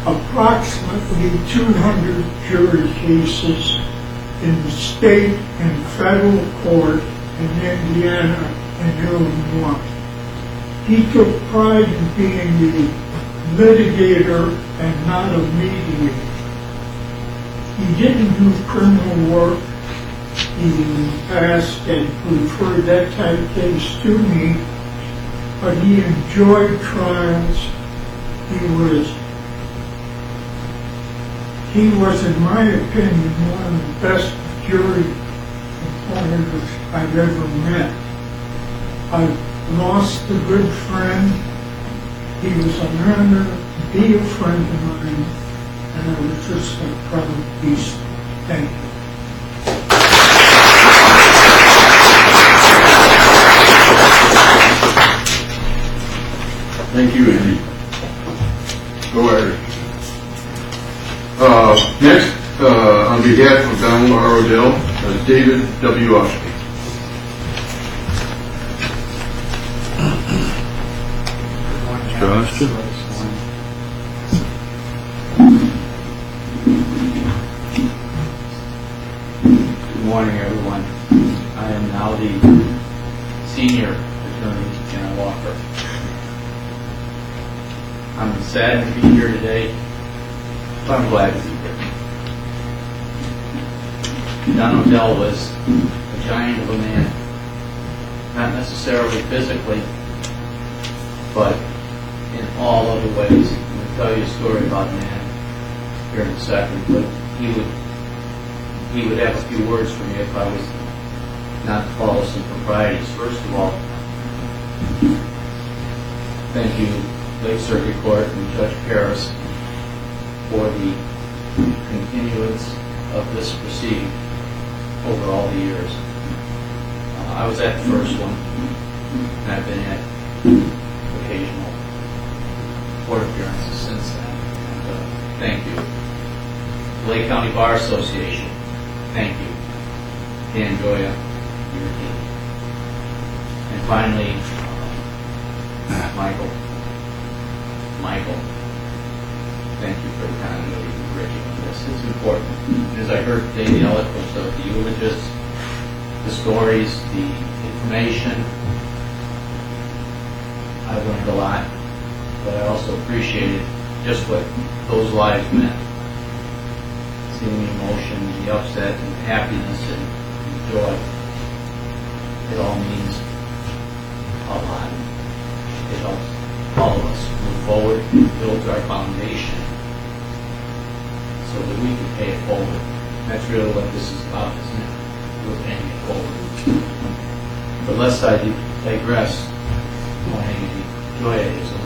approximately 200 jury cases in the state and federal court in Indiana and Illinois. He took pride in being the litigator and not a mediator. He didn't do criminal work. He in the past had referred that type of case to me, but he enjoyed trials. He was, in my opinion, one of the best jury appointers I've ever met. I've lost a good friend. He was an honor to be a friend of mine, and I was just a proud beast. Thank you. Thank you, Andy. Go ahead. Next, on behalf of Donald R. Odell, David W. Oshby. Mr. Good morning, everyone. I am now the senior attorney in our law firm. I'm saddened to be here today, but I'm glad to be here. Don Odell was a giant of a man, not necessarily physically, but in all other ways. I'm going to tell you a story about a man here in a second, but he would have a few words for me if I was not to follow some proprieties. First of all, thank you, Lake Circuit Court and Judge Paris, for the continuance of this proceeding over all the years. I was at the first one, and I've been at occasional court appearances since then. And, thank you. Lake County Bar Association, thank you. Dan Goya, your team. And finally, Michael, thank you for the continuity and bridging of this. It's important. And as I heard today, the eloquence of the eulogists, the stories, the information, I learned a lot, but I also appreciated just what those lives meant. Seeing the emotion, the upset, and the happiness, and the joy. It all means a lot. It helps all of us move forward, build our foundation, so that we can pay it forward. That's really what this is about, isn't it? We're paying it forward. But lest I digress, on any joyism,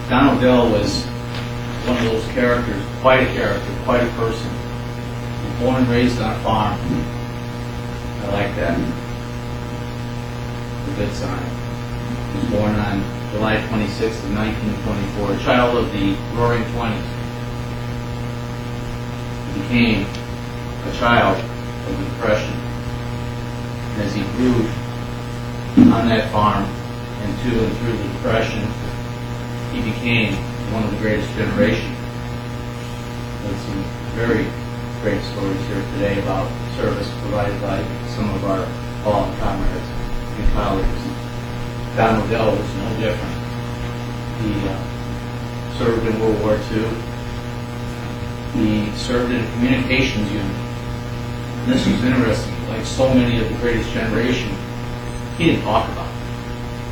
Don Odell was one of those characters, quite a person. Born and raised on a farm. I like that. A good sign. He was born on July 26th of 1924, a child of the Roaring '20s. He became a child of the Depression. And as he grew on that farm and through the Depression, he became one of the greatest generation heard some very great stories here today about service provided by some of our fallen comrades and colleagues. Don Odell was no different. He served in World War II. He served in a communications unit. And this was interesting. Like so many of the greatest generation, he didn't talk about it.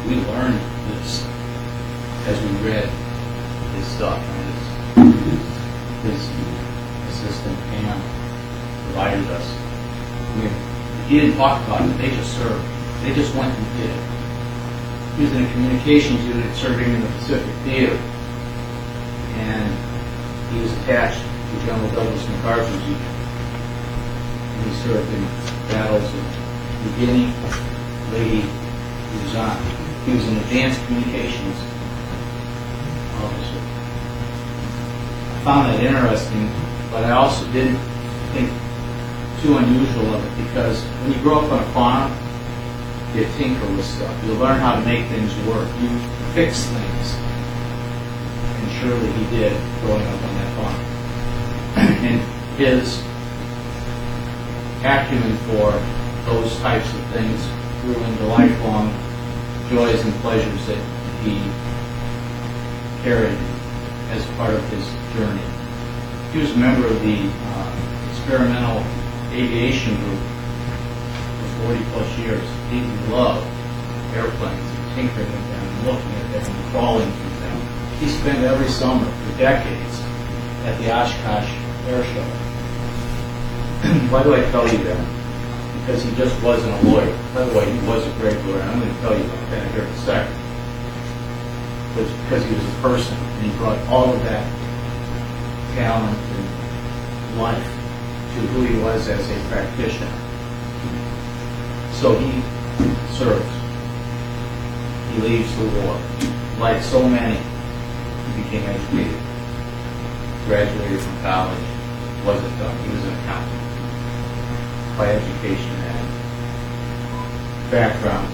We learned this as we read his stuff. And his assistant, Pam, provided us. He didn't talk about it. They just served. They just went and did it. He was in a communications unit serving in the Pacific Theater. And he was attached to General Douglas MacArthur's unit. And he served in battles of New Guinea, Lady Luzon. He was an advanced communications officer. I found that interesting, but I also didn't think too unusual of it, because when you grow up on a farm, you tinker with stuff. You learn how to make things work. You fix things. And surely he did growing up on that farm. And his acumen for those types of things grew into lifelong joys and pleasures that he carried as part of his journey. He was a member of the experimental aviation group for 40 plus years. He loved airplanes and tinkering with them and looking at them and crawling through them. He spent every summer for decades at the Oshkosh Air Show. Why do I tell you that? Because he just wasn't a lawyer. By the way, he was a great lawyer. I'm going to tell you about that here in a second. But it's because he was a person, and he brought all of that talent and life to who he was as a practitioner. So he serves. He leaves the war. Like so many, he became educated. Graduated from college. Wasn't done. He was an accountant by education and background.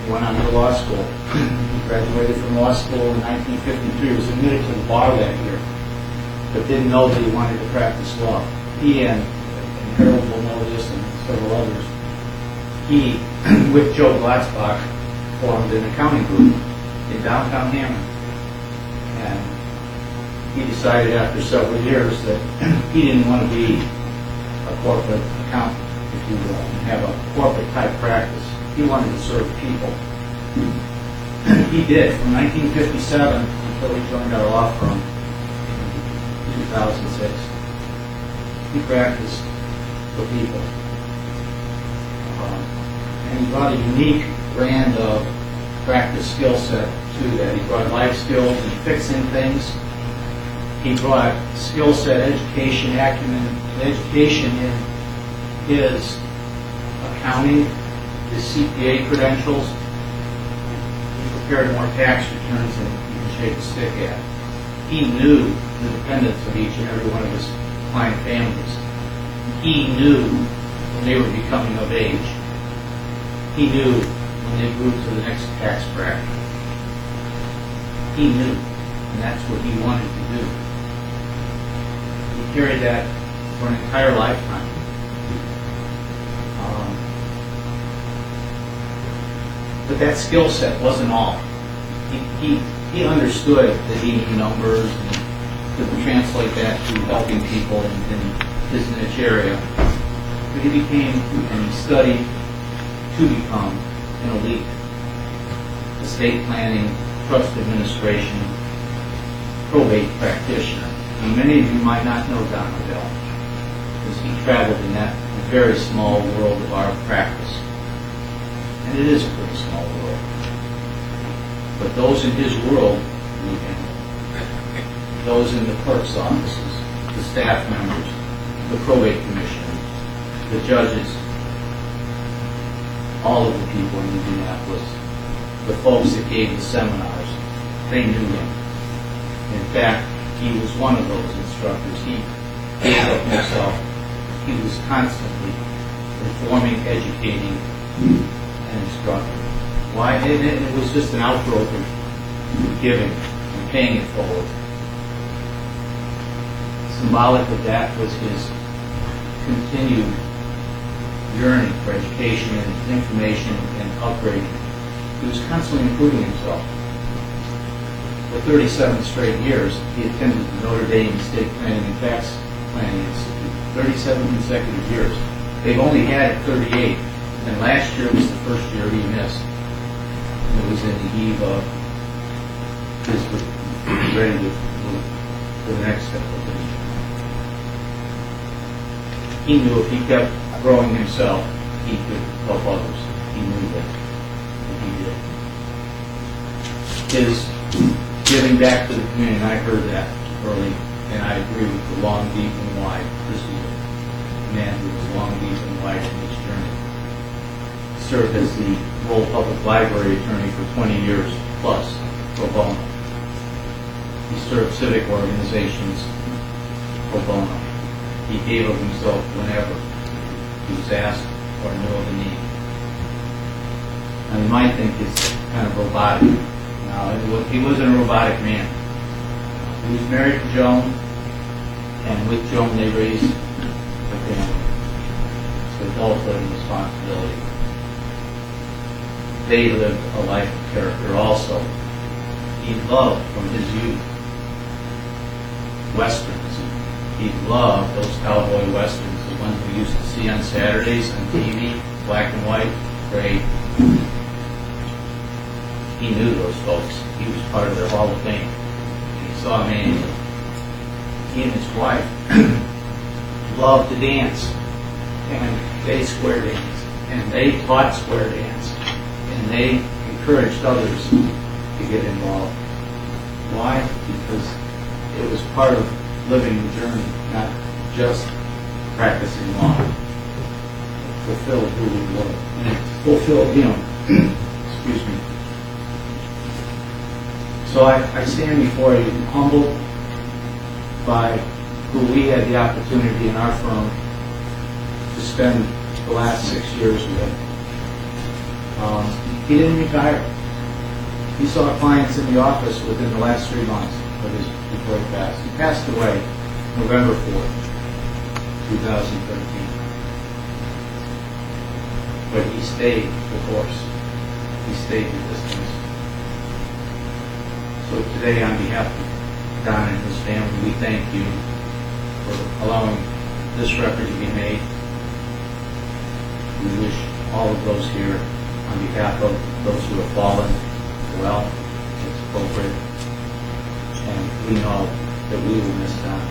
He went on to law school. He graduated from law school in 1953. He was admitted to the bar that year, but didn't know that he wanted to practice law. He and Harold will know this and several others, he, with Joe Glatzbach, formed an accounting group in downtown Hammond. And he decided after several years that he didn't want to be a corporate accountant, if you will, and have a corporate type practice. He wanted to serve people. He did from 1957 until he joined our law firm in 2006. He practiced for people. And he brought a unique brand of practice skill set to that. He brought life skills and fixing things. He brought skill set, education, acumen, education in his accounting, his CPA credentials. He prepared more tax returns than you can shake a stick at. He knew the dependents of each and every one of his client families. He knew when they were becoming of age. He knew when they grew to the next tax bracket. He knew, and that's what he wanted to do. He carried that for an entire lifetime. But that skill set wasn't all. He understood that he knew numbers and could translate that to helping people in his niche area. But he became, and he studied to become an elite estate planning, trust administration, probate practitioner. And many of you might not know Don Odell, because he traveled in that very small world of our practice. And it is a pretty small world. But those in his world knew him. Those in the clerk's offices, the staff members, the probate commission, the judges, all of the people in Indianapolis, the folks that gave the seminars, they knew him. In fact, he was one of those instructors. He gave up himself. He was constantly informing, educating, and instructing. Why? It was just an outgrowth of giving and paying it forward. symbolic of that was his continued yearning for education and information and upgrading. He was constantly improving himself. For 37 straight years, he attended the Notre Dame State Planning and Tax Planning Institute. 37 consecutive years. They've only had 38, and last year was the first year he missed. And it was in the eve of his ready to move to the next step of things. He knew if he kept growing himself, he could help others. He knew that, and he did. His giving back to the community, and I heard that early, and I agree with the long, deep, and wide. This is a man who was long, deep, and wide in his journey. Served as the Lowell Public Library attorney for 20 years plus, pro bono. He served civic organizations pro bono. He gave of himself whenever he was asked or knew of a need. Now, you might think it's kind of robotic. No, he wasn't a robotic man. He was married to Joan, and with Joan they raised a family. So adulthood and responsibility. They lived a life of character also. He loved from his youth Westerns. He loved those cowboy Westerns, the ones we used to see on Saturdays on TV, black and white, gray. He knew those folks. He was part of their Hall of Fame. He saw a man. He and his wife loved to dance, and they square danced, and they taught square dance, and they encouraged others to get involved. Why? Because it was part of living the journey, not just practicing law. It fulfilled who we were, and it fulfilled him. Excuse me. So I stand before you humbled by who we had the opportunity in our firm to spend the last 6 years with. He didn't retire. He saw clients in the office within the last 3 months before he passed. He passed away November 4th, 2013. But he stayed the course. He stayed the distance. So today, on behalf of Don and his family, we thank you for allowing this record to be made. We wish all of those here, on behalf of those who have fallen, well, it's appropriate. And we know that we will miss Don.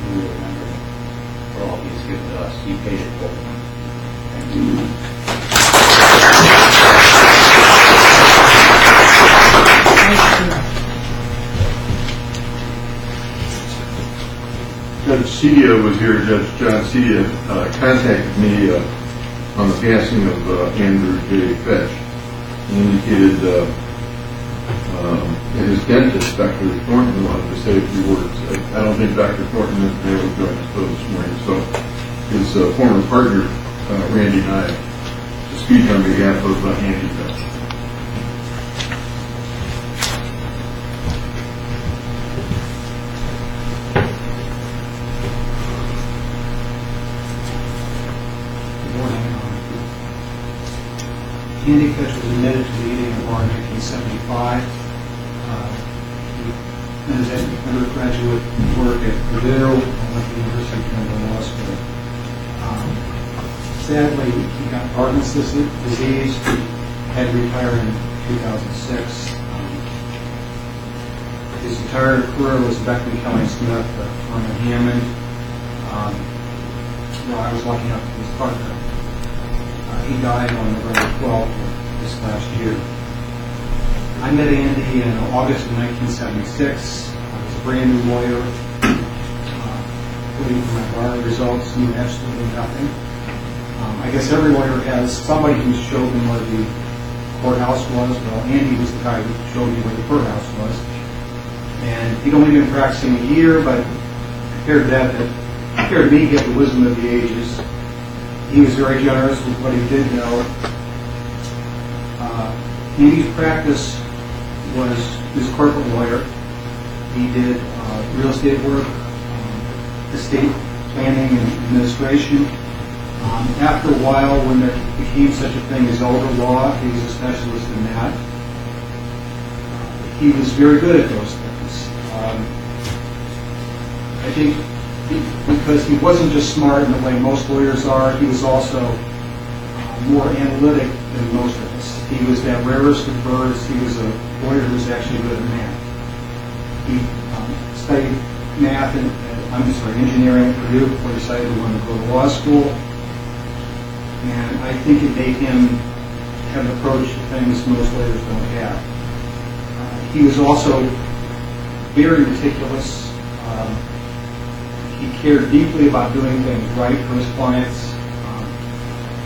We will remember him for all he's given to us. He paid it forward. Thank you. Judge Cedia was here. Judge John Cedia contacted me on the passing of Andrew J. Fetch. He indicated that his dentist, Dr. Thornton, wanted to say a few words. I don't think Dr. Thornton is able to join us this morning, so his former partner, Randy, and I, to speak on behalf of Andy Fetch. Andy Fetch was admitted to the Indiana Bar in 1975. He did his undergraduate work at Purdue and went to the University of Columbia Law School. Sadly, he got Parkinson's disease. He had to retire in 2006. His entire career was Beckman Kelly Smith, Norman Hammond. I was lucky enough to be his partner. He died on November 12th of this last year. I met Andy in August of 1976. I was a brand new lawyer. Waiting for my bar results, knew absolutely nothing. I guess every lawyer has somebody who showed them where the courthouse was. Well, Andy was the guy who showed me where the courthouse was. And he'd only been practicing a year, but compared to me, he had the wisdom of the ages. He was very generous with what he did know. Andy's practice was, he was a corporate lawyer. He did real estate work, estate planning and administration. After a while, when there became such a thing as elder law, he was a specialist in that. He was very good at those things. I think because he wasn't just smart in the way most lawyers are, he was also more analytic than most of us. He was that rarest of birds. He was a lawyer who was actually good at math. He studied math and engineering at Purdue before he decided he wanted to go to law school. And I think it made him have an approach to things most lawyers don't have. He was also very meticulous. He cared deeply about doing things right for his clients.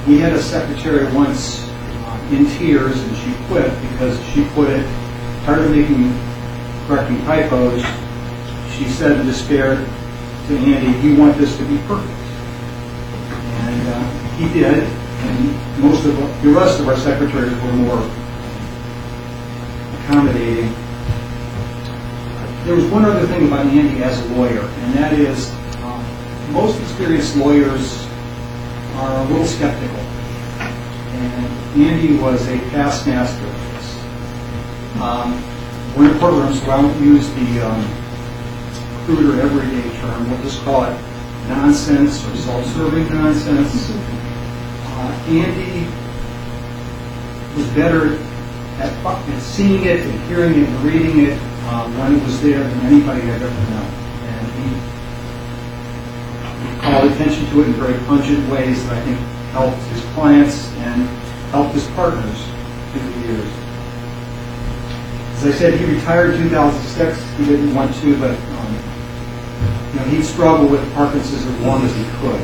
We had a secretary once in tears, and she quit because she put it, tired of correcting typos, she said in despair to Andy, "You want this to be perfect." And he did, and most of the rest of our secretaries were more accommodating. There was one other thing about Andy as a lawyer, and that is most experienced lawyers are a little skeptical. And Andy was a past master of this. We're in courtrooms, so I won't use the crude or everyday term. We'll just call it nonsense or self-serving nonsense. Andy was better at seeing it and hearing it and reading it when it was there than anybody I've ever known. And he called attention to it in very pungent ways that I think helped his clients and helped his partners through the years. As I said, he retired in 2006. He didn't want to, but he struggled with Parkinson's as long as he could.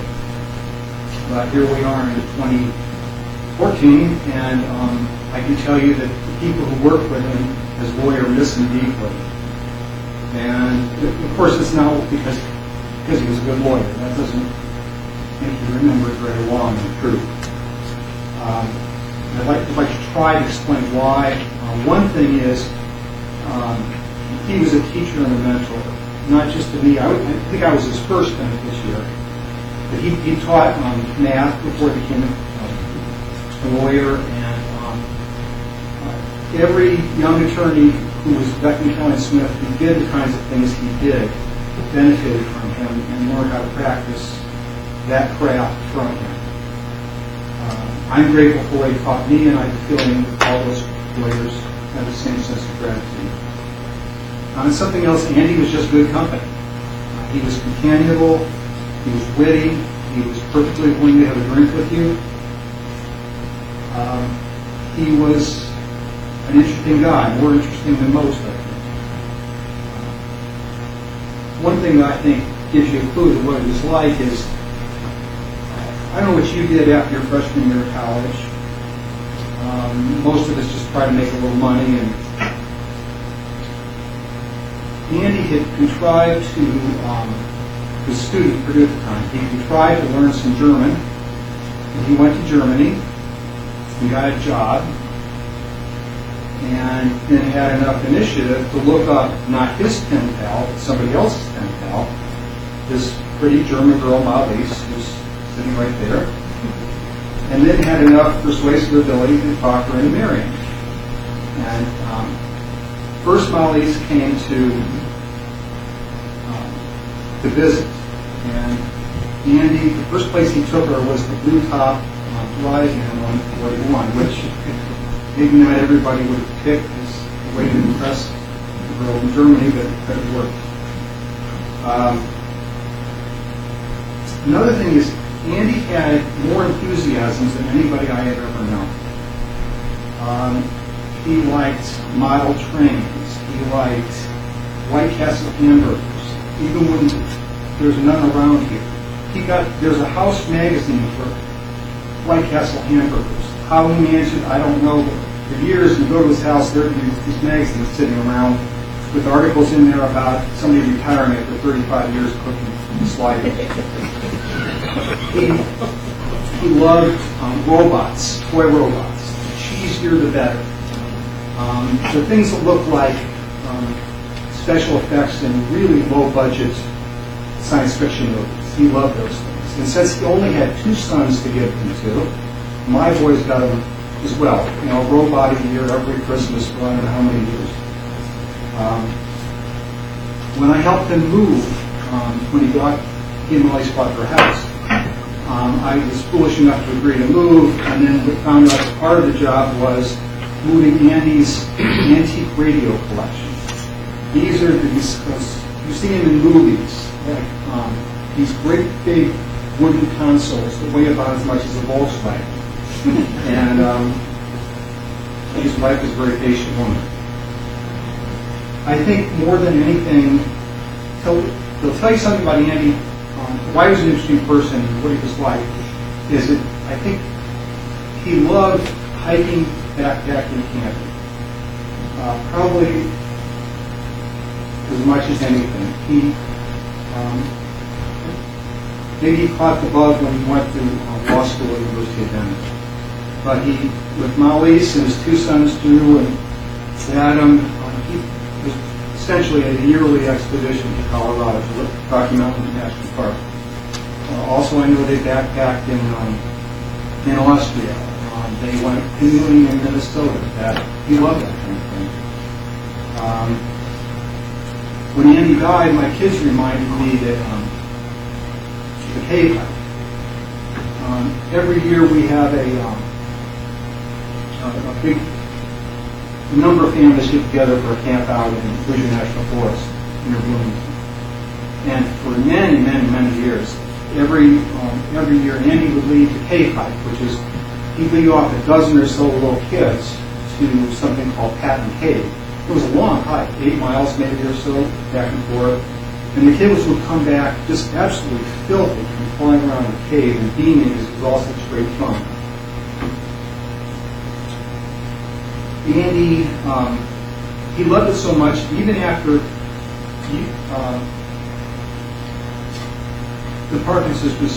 But here we are in 2014, and I can tell you that the people who worked with him as a lawyer miss him deeply. And of course, it's not because he was a good lawyer. That doesn't make you remember it very long, in truth. I'd like to try to explain why. One thing is he was a teacher and a mentor, not just to me. I think I was his first beneficiary. But he taught math before he became a lawyer, and every young attorney who was Beckman County Smith who did the kinds of things he did benefited from him and learned how to practice that craft from him. I'm grateful for what he taught me, and I have a feeling that all those lawyers have the same sense of gratitude. And something else, Andy was just good company. He was companionable, he was witty, he was perfectly willing to have a drink with you. He was an interesting guy, more interesting than most, I think. One thing that I think gives you a clue to what it was like is, I don't know what you did after your freshman year of college. Most of us just try to make a little money, and Andy had contrived to, was a student at Purdue at the time, he contrived to learn some German, and he went to Germany, he got a job, and then had enough initiative to look up not his pen pal, but somebody else's pen pal, this pretty German girl, Malis, who's sitting right there, and then had enough persuasive ability to talk her into marrying. And first Malis came to visit, and Andy, the first place he took her was the blue top Verizon on 41, which maybe not everybody would have picked as a way to impress the girl from Germany, but it worked. Another thing is, Andy had more enthusiasms than anybody I had ever known. He liked model trains. He liked White Castle hamburgers, even when there's none around here. There's a house magazine for White Castle hamburgers. How he managed it, I don't know. But for years, you go to his house, there are these magazines sitting around with articles in there about somebody retiring after 35 years cooking sliders. He loved robots, toy robots. The cheesier, the better. The things that look like special effects and really low budget science fiction movies. He loved those things. And since he only had 2 sons to give them to, my boys got them as well. Robot a year every Christmas for I don't know how many years. When I helped him move, when he and Molly bought their house, I was foolish enough to agree to move, and then we found out that part of the job was moving Andy's antique radio collection. These are these, you see them in movies, like these great big wooden consoles that weigh about as much as a Volkswagen. And his wife was a very patient woman. I think more than anything, they'll tell you something about Andy, why he was an interesting person, what he was like, is that I think he loved hiking, backpacking, camping. Probably as much as anything. Maybe he caught the bug when he went to law school at the University of Denver. But with Molly's and his 2 sons, Drew and Adam, he was essentially a yearly expedition to Colorado, to Rocky Mountain National Park. Also, I know they backpacked in Austria. They went canoeing in Minnesota. He loved that kind of thing. When Andy died, my kids reminded me that the cave hike. Every year we have a big number of families get together for a camp out in Glacier National Forest near Bloomington. And for many, many, many years, every year Andy would lead the cave hike, which is he'd lead off a dozen or so little kids to something called Patton Cave. It was a long hike, 8 miles maybe or so, back and forth. And the kids would come back just absolutely filthy from flying around the cave and beaming because it was all such great fun. Andy, he loved it so much, even after the Parkinson's was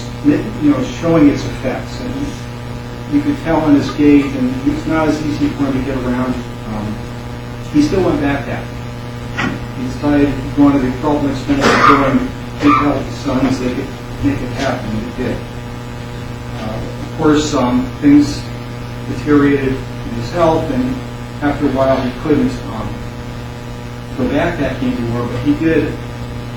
showing its effects. And you could tell on his gait, and it was not as easy for him to get around. He still went backpacking. He decided he wanted to felt an expensive going, big healthy sons, they could make it happen, and it did. Of course, things deteriorated in his health, and after a while he couldn't go backpacking anymore, but he did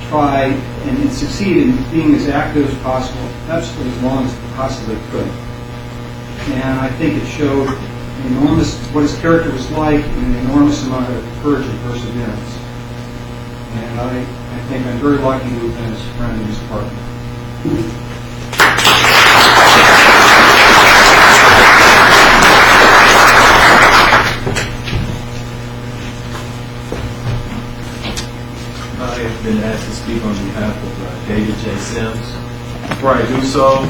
try and succeed in being as active as possible, absolutely as long as he possibly could. And I think it showed what his character was like, and an enormous amount of courage and perseverance. And I think I'm very lucky to have been his friend and his partner. I have been asked to speak on behalf of David J. Sims. Before I do so,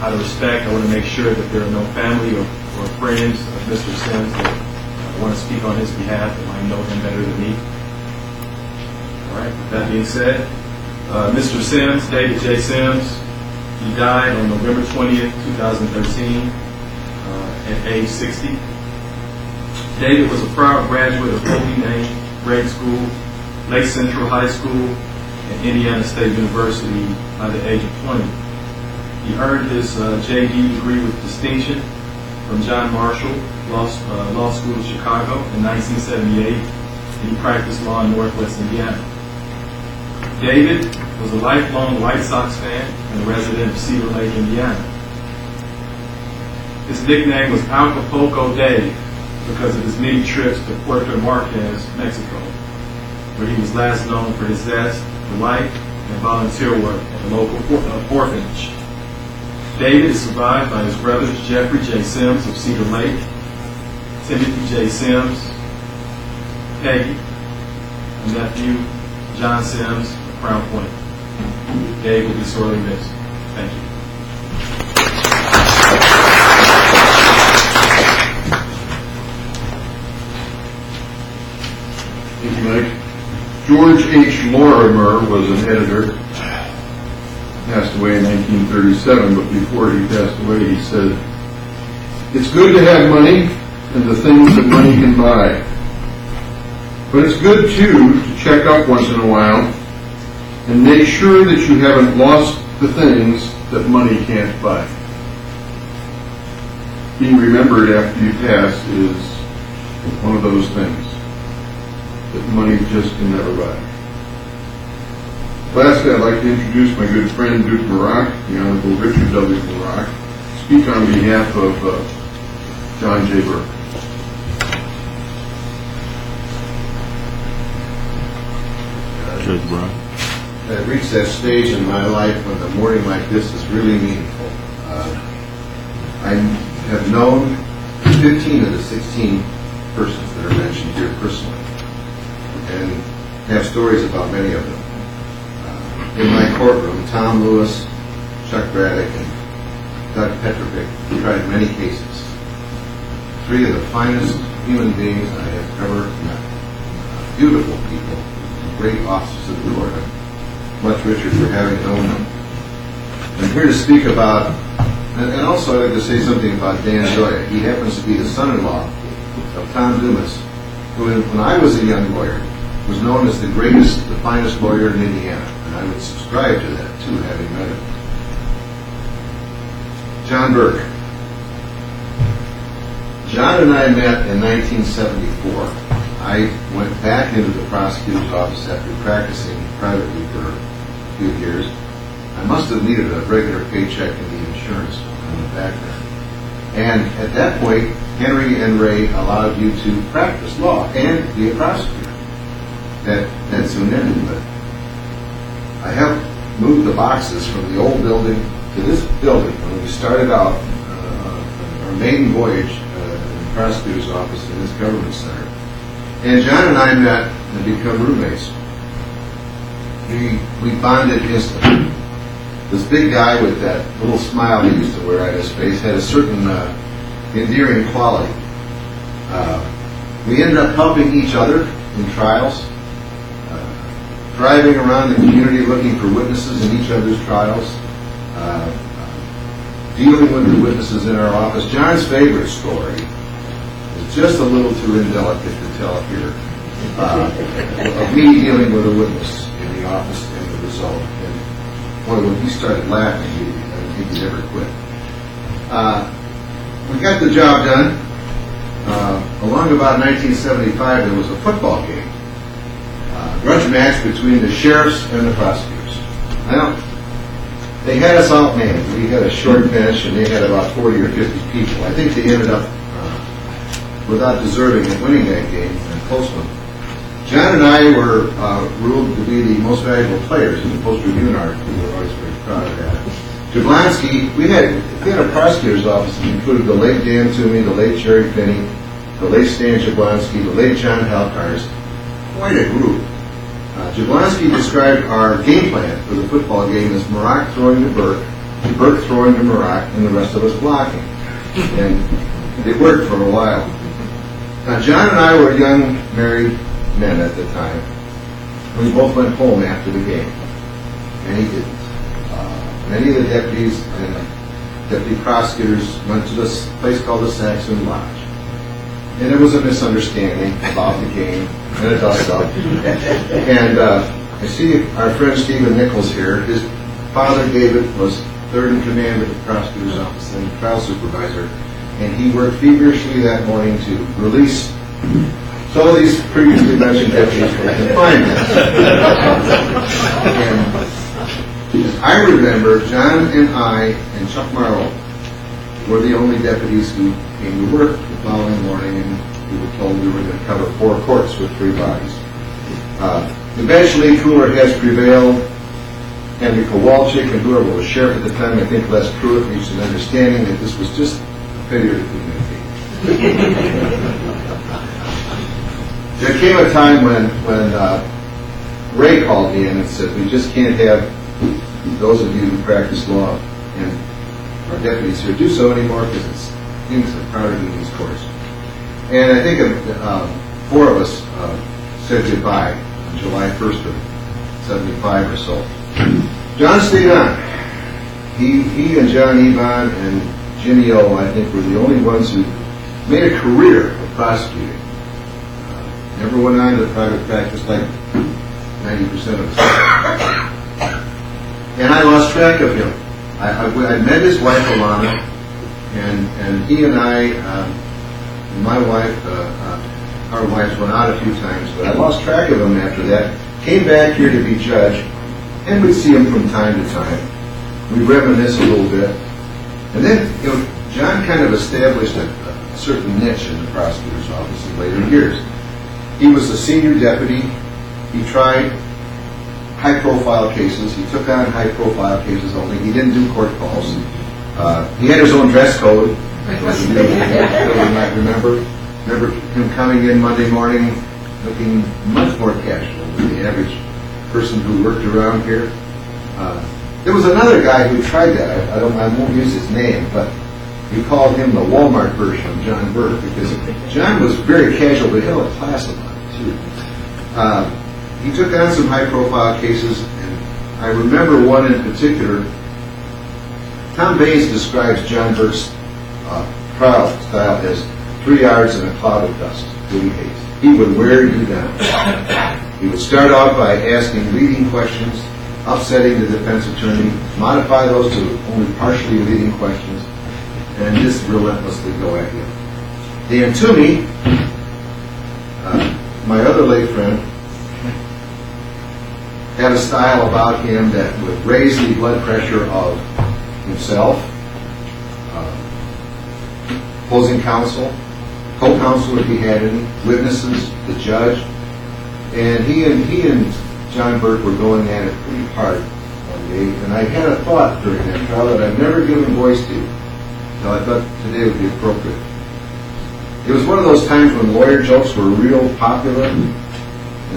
out of respect, I want to make sure that there are no family or friends of Mr. Sims that want to speak on his behalf and might know him better than me. All right, with that being said, Mr. Sims, David J. Sims, he died on November 20th, 2013 at age 60. David was a proud graduate of Holy Name Grade School, Lake Central High School, and Indiana State University by the age of 20. He earned his JD degree with distinction from John Marshall Law School of Chicago in 1978, and he practiced law in Northwest Indiana. David was a lifelong White Sox fan and a resident of Cedar Lake, Indiana. His nickname was Acapulco Dave because of his many trips to Puerto Marquez, Mexico, where he was last known for his zest for life and volunteer work at the local orphanage. David is survived by his brothers Jeffrey J. Sims of Cedar Lake, Timothy J. Sims, Peggy, and nephew John Sims of Crown Point. Dave will be sorely missed. Thank you. Thank you, Mike. George H. Lorimer was an editor. Passed away in 1937, but before he passed away, he said, "It's good to have money and the things that money can buy. But it's good, too, to check up once in a while and make sure that you haven't lost the things that money can't buy. Being remembered after you pass is one of those things that money just can never buy. Lastly, I'd like to introduce my good friend Duke Marock, the Honorable Richard W. Marock, speak on behalf of John J. Burke. Judge Brown. I've reached that stage in my life when a morning like this is really meaningful. I have known 15 of the 16 persons that are mentioned here personally, and have stories about many of them. In my courtroom, Tom Lewis, Chuck Braddock, and Doug Petrovic tried many cases. 3 of the finest human beings I have ever met. Beautiful people, great officers of the court. I'm much richer for having known them. I'm here to speak about, and also I'd like to say something about Dan Joya. He happens to be the son-in-law of Tom Dumas, who, when I was a young lawyer, was known as the greatest, the finest lawyer in Indiana. And I would subscribe to that, too, having met him. John Burke. John and I met in 1974. I went back into the prosecutor's office after practicing privately for a few years. I must have needed a regular paycheck in the insurance when I went back there. And at that point, Henry and Ray allowed you to practice law and be a prosecutor. That soon ended, but I helped move the boxes from the old building to this building when we started out our maiden voyage in the prosecutor's office in this government center. And John and I met and become roommates. We bonded instantly. This big guy with that little smile he used to wear on his face had a certain endearing quality. We ended up helping each other in trials, driving around the community looking for witnesses in each other's trials, dealing with the witnesses in our office. John's favorite story is just a little too indelicate to tell here, of me dealing with a witness in the office and the result. And boy, when he started laughing, I didn't think he'd ever quit. We got the job done. Along about 1975, there was a football game. Grudge match between the sheriffs and the prosecutors. Now, they had us outmanned. We had a short bench, and they had about 40 or 50 people. I think they ended up, without deserving it, winning that game, a close one. John and I were ruled to be the most valuable players in the Post-Tribune article. We were always very proud of that. Jablonski, we had a prosecutor's office that included the late Dan Toomey, the late Jerry Finney, the late Stan Jablonski, the late John Halkars. Quite a group. Jablonski described our game plan for the football game as Marock throwing to Burke throwing to Marock, and the rest of us blocking. And it worked for a while. Now, John and I were young married men at the time. We both went home after the game. And he didn't. Many of the deputies and deputy prosecutors went to this place called the Saxon Lodge. And there was a misunderstanding about the game and a dust-up. And I see our friend Stephen Nichols here. His father, David, was third in command at the prosecutor's office and trial supervisor. And he worked feverishly that morning to release some of these previously mentioned deputies from confinement. And I remember John and I and Chuck Marlowe were the only deputies who came to work the following morning, and we were told we were going to cover 4 courts with 3 bodies. Eventually, cooler heads prevailed. Henry Kowalczyk and whoever was sheriff at the time, I think Les Pruitt, reached an understanding that this was just a failure to communicate. There came a time when Ray called me in and said, we just can't have those of you who practice law and our deputies here do so anymore because things are crowded in these courts. And I think 4 of us said goodbye on July 1st of 75 or so. John stayed on. He and John Evon and Jimmy O, I think, were the only ones who made a career of prosecuting. Never went on to private practice like 90% of the time. And I lost track of him. I met his wife, Alana, and he and I, my wife, our wives went out a few times, but I lost track of him after that. Came back here to be judge, and we'd see him from time to time. We reminisce a little bit. And then, John kind of established a certain niche in the prosecutor's office in later years. He was a senior deputy. He tried high-profile cases. He took on high-profile cases only. He didn't do court calls. He had his own dress code. You might remember him coming in Monday morning looking much more casual than the average person who worked around here. There was another guy who tried that. I won't use his name, but we called him the Walmart version of John Burke because John was very casual, but he had a class about it too. He took on some high-profile cases, and I remember one in particular. Tom Baines describes John Burke's trial style as 3 yards in a cloud of dust, that he hates. He would wear you down. He would start off by asking leading questions, upsetting the defense attorney, modify those to only partially leading questions, and just relentlessly go at you. Dan Toomey, my other late friend, had a style about him that would raise the blood pressure of himself, opposing counsel, co-counsel if he had any, witnesses, the judge, and he and John Burke were going at it pretty hard one day, and I had a thought during that trial that I've never given voice to, so I thought today would be appropriate. It was one of those times when lawyer jokes were real popular, and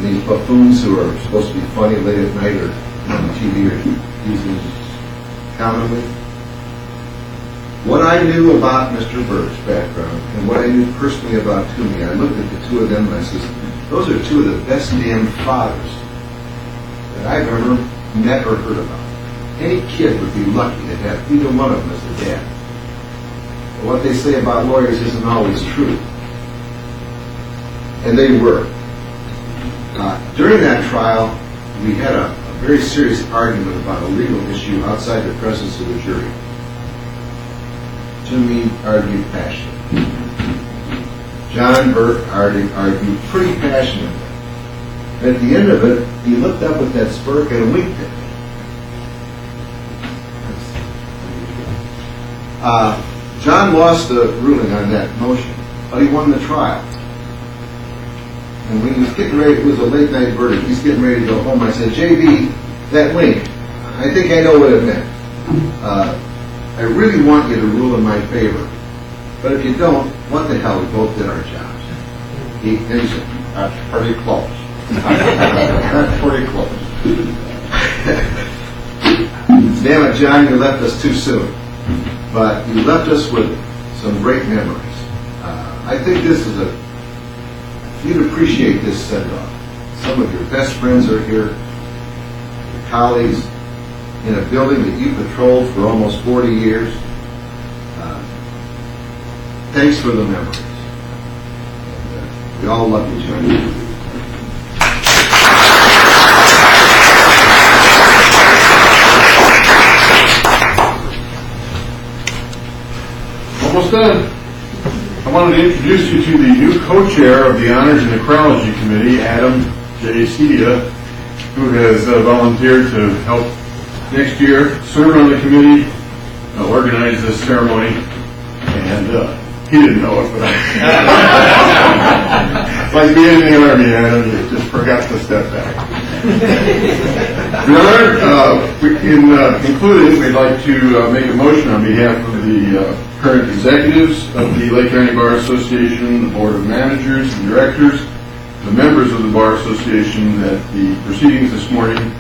these buffoons who are supposed to be funny late at night or on TV are using commonly. What I knew about Mr. Burke's background and what I knew personally about Toomey, I looked at the two of them and I said, those are two of the best damn fathers that I've ever met or heard about. Any kid would be lucky to have either one of them as their dad. But what they say about lawyers isn't always true. And they were. During that trial, we had a very serious argument about a legal issue outside the presence of the jury. Toomey argued passionately. John Burke argued pretty passionately. At the end of it, he looked up with that smirk and winked at me. John lost the ruling on that motion, but he won the trial. And when he was getting ready, it was a late night verdict, he's getting ready to go home. I said, JB, that wink, I think I know what it meant. I really want you to rule in my favor. But if you don't, what the hell, we both did our jobs. He said, that's pretty close. That's pretty close. Damn it, John, you left us too soon. But you left us with some great memories. I think this is you'd appreciate this send-off. Some of your best friends are here, your colleagues, in a building that you patrolled for almost 40 years. Thanks for the memories. We all love you, John. Almost done. I wanted to introduce you to the new co-chair of the Honors and Necrology Committee, Adam J. Cedia, who has volunteered to help next year serve on the committee, organize this ceremony, and he didn't know it, but like being in the Army, Adam, you just forgot to step back. In concluding, we'd like to make a motion on behalf of the current executives of the Lake County Bar Association, the Board of Managers and Directors, the members of the Bar Association, that the proceedings this morning,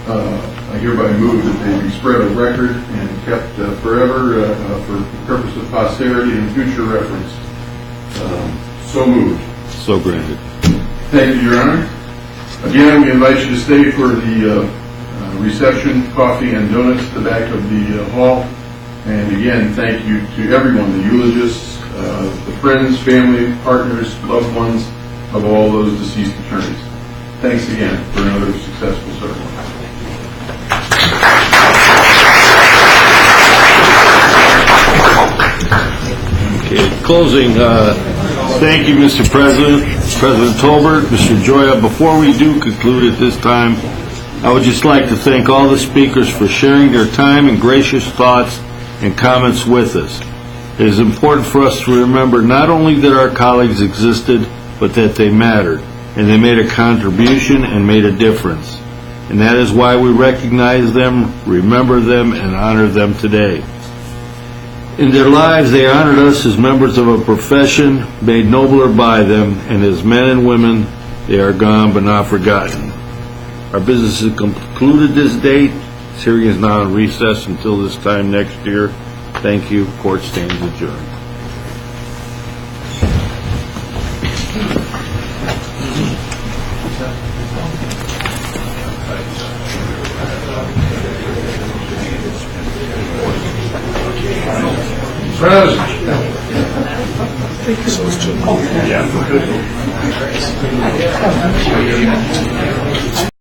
I hereby move that they be spread of record and kept forever for the purpose of posterity and future reference. So moved. So granted. Thank you, Your Honor. Again, we invite you to stay for the reception, coffee and donuts at the back of the hall. And again, thank you to everyone, the eulogists, the friends, family, partners, loved ones of all those deceased attorneys. Thanks again for another successful ceremony. Okay, closing. Thank you, Mr. President, President Tolbert, Mr. Joya. Before we do conclude at this time, I would just like to thank all the speakers for sharing their time and gracious thoughts and comments with us. It is important for us to remember not only that our colleagues existed, but that they mattered, and they made a contribution and made a difference. And that is why we recognize them, remember them, and honor them today. In their lives, they honored us as members of a profession made nobler by them, and as men and women, they are gone but not forgotten. Our business is concluded this date. This hearing is now in recess until this time next year. Thank you. Court stands adjourned. Yeah.